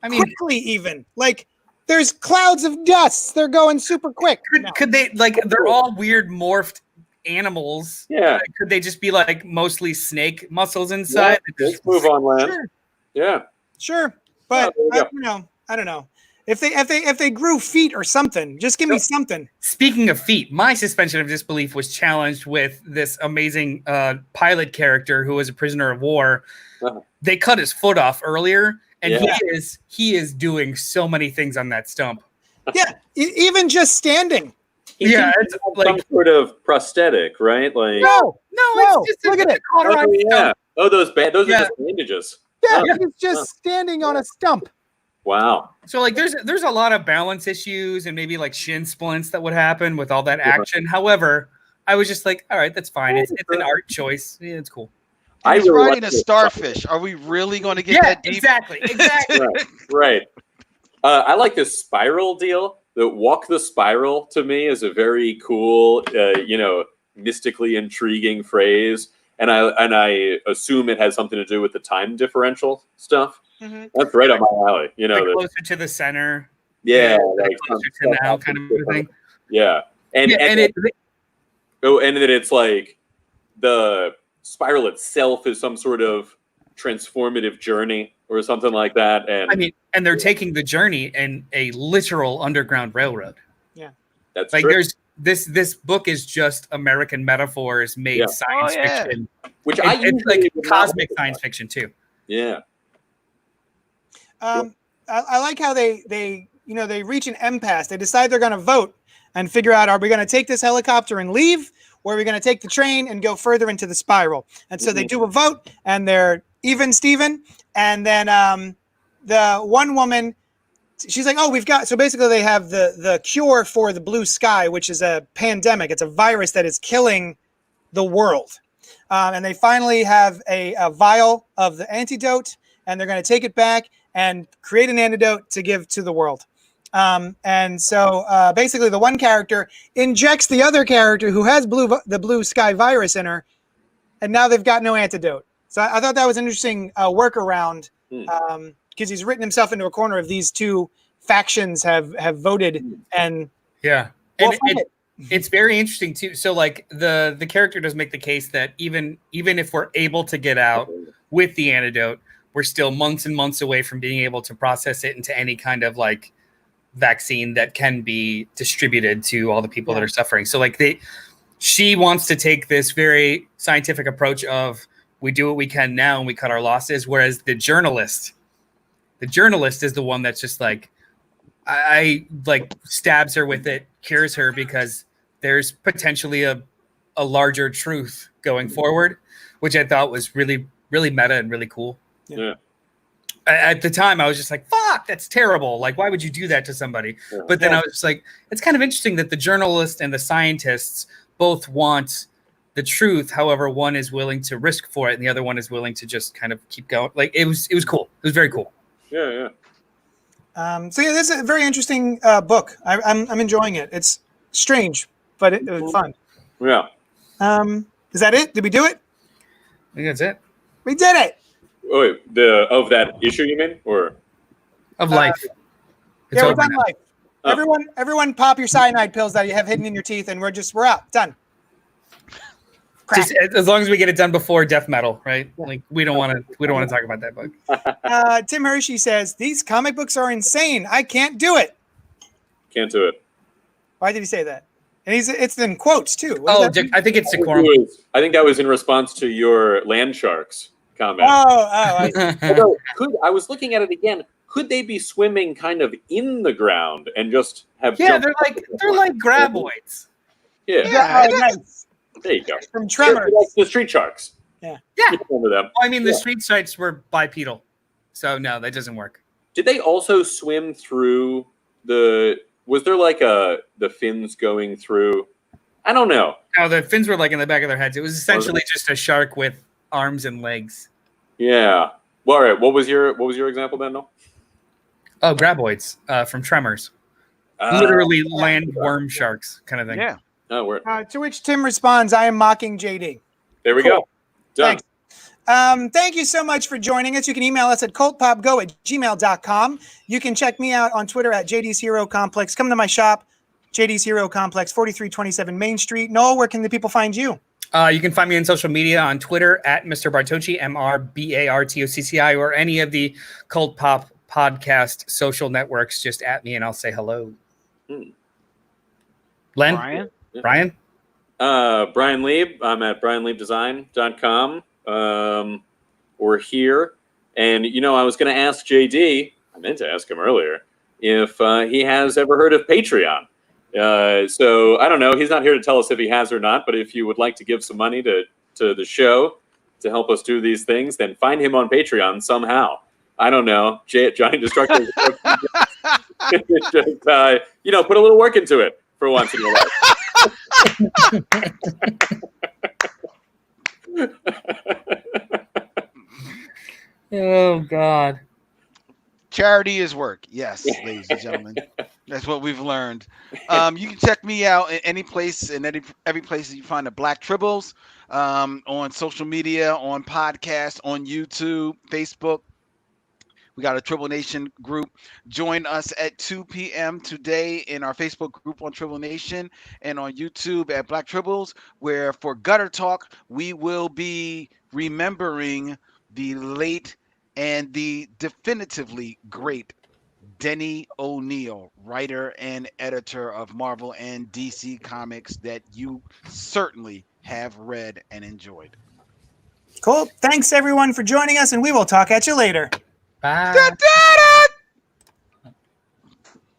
quickly even. Like, there's clouds of dust. They're going super quick. Could they, like, they're all weird morphed animals. Yeah. Could they just be like mostly snake muscles inside? Yeah, just move on land. Sure. Yeah. Sure. But I don't know. If they grew feet or something, just give me something. Speaking of feet, my suspension of disbelief was challenged with this amazing pilot character who was a prisoner of war. Uh-huh. They cut his foot off earlier, and he is doing so many things on that stump. Yeah, even just standing. It's like some sort of prosthetic, right? Like no, it's just look at it. Oh, those are just bandages. Yeah, he's just standing on a stump. Wow. So like there's a lot of balance issues and maybe like shin splints that would happen with all that action. However, I was just like, all right, that's fine. It's an art choice. Yeah, it's cool. He's riding a starfish. Are we really going to get that deep? Exactly. Right. I like this spiral deal. The walk the spiral to me is a very cool, mystically intriguing phrase. And I assume it has something to do with the time differential stuff. Mm-hmm. That's right up my alley. Closer to the center. Yeah, like closer to now kind of thing. Yeah, and then it's like the spiral itself is some sort of transformative journey or something like that. And they're taking the journey in a literal underground railroad. Yeah, that's like true. This book is just American metaphors made science fiction, which it's like cosmic science fiction too. Yeah. I like how they reach an impasse. They decide they're going to vote and figure out, are we going to take this helicopter and leave, or are we going to take the train and go further into the spiral? And so they do a vote, and they're even Steven. And then the one woman, she's like, oh, we've got, so basically they have the cure for the blue sky, which is a pandemic. It's a virus that is killing the world. And they finally have a vial of the antidote, and they're going to take it back and create an antidote to give to the world. And so basically the one character injects the other character who has the blue sky virus in her, and now they've got no antidote. So I thought that was an interesting workaround because he's written himself into a corner of these two factions have voted. And it's very interesting too. So like the character does make the case that even if we're able to get out with the antidote, we're still months and months away from being able to process it into any kind of like vaccine that can be distributed to all the people that are suffering. So like she wants to take this very scientific approach of we do what we can now and we cut our losses. Whereas the journalist is the one that's just like, I like stabs her with it, cures her because there's potentially a larger truth going forward, which I thought was really, really meta and really cool. Yeah. At the time, I was just like, fuck, that's terrible. Like, why would you do that to somebody? Yeah. But then I was just like, it's kind of interesting that the journalists and the scientists both want the truth. However, one is willing to risk for it, and the other one is willing to just kind of keep going. Like, it was cool. It was very cool. Yeah. So this is a very interesting book. I'm enjoying it. It's strange, but it was fun. Yeah. Is that it? Did we do it? I think that's it. We did it. Oh, wait, of that issue you mean, or of life? We're done life. Oh. Everyone, pop your cyanide pills that you have hidden in your teeth, and we're out. Done. Just, as long as we get it done before death metal, right? Yeah. Like we don't want to talk about that book. Tim Hershey says these comic books are insane. I can't do it. Can't do it. Why did he say that? And it's in quotes too. What Oh, does that mean? I think it's decorum. I think that was in response to your land sharks comment. I see. Although, I was looking at it again. Could they be swimming kind of in the ground and just have? Yeah, jumped they're like graboids. Yeah, Oh, nice. there you go. From Tremors. Like the street sharks. Yeah. You remember them? Well, I mean, the street sharks were bipedal, so no, that doesn't work. Did they also swim through the? Was there like the fins going through? I don't know. No, the fins were like in the back of their heads. It was essentially just a shark with arms and legs. Yeah. Well, all right. What was your example then? No. Oh, graboids from Tremors. Literally land worm sharks kind of thing. Yeah. Oh, we're, To which Tim responds, I am mocking JD. there we go. Done. Thanks. Thank you so much for joining us. You can email us at cultpopgo@gmail.com. You can check me out on Twitter at JD's Hero Complex. Come to my shop, JD's Hero Complex, 4327 Main Street. Noel, where can the people find you? You can find me on social media on Twitter at Mr. Bartocci, MrBartocci, or any of the Cult Pop podcast social networks. Just at me and I'll say hello. Len? Brian? Brian Lieb. I'm at brianliebdesign.com. We're here. And, I was going to ask JD, I meant to ask him earlier, if he has ever heard of Patreon. So I don't know. He's not here to tell us if he has or not, but if you would like to give some money to the show to help us do these things, then find him on Patreon somehow. I don't know. Johnny Destructor. Just, put a little work into it for once in your life. Oh, God. Charity is work. Yes, ladies and gentlemen. That's what we've learned. You can check me out in any place, in every place that you find the Black Tribbles, on social media, on podcasts, on YouTube, Facebook. We got a Tribble Nation group. Join us at 2 p.m. today in our Facebook group on Tribble Nation and on YouTube at Black Tribbles, where for Gutter Talk, we will be remembering the late and the definitively great Denny O'Neil, writer and editor of Marvel and DC Comics that you certainly have read and enjoyed. Cool. Thanks, everyone, for joining us, and we will talk at you later. Bye. Da-da!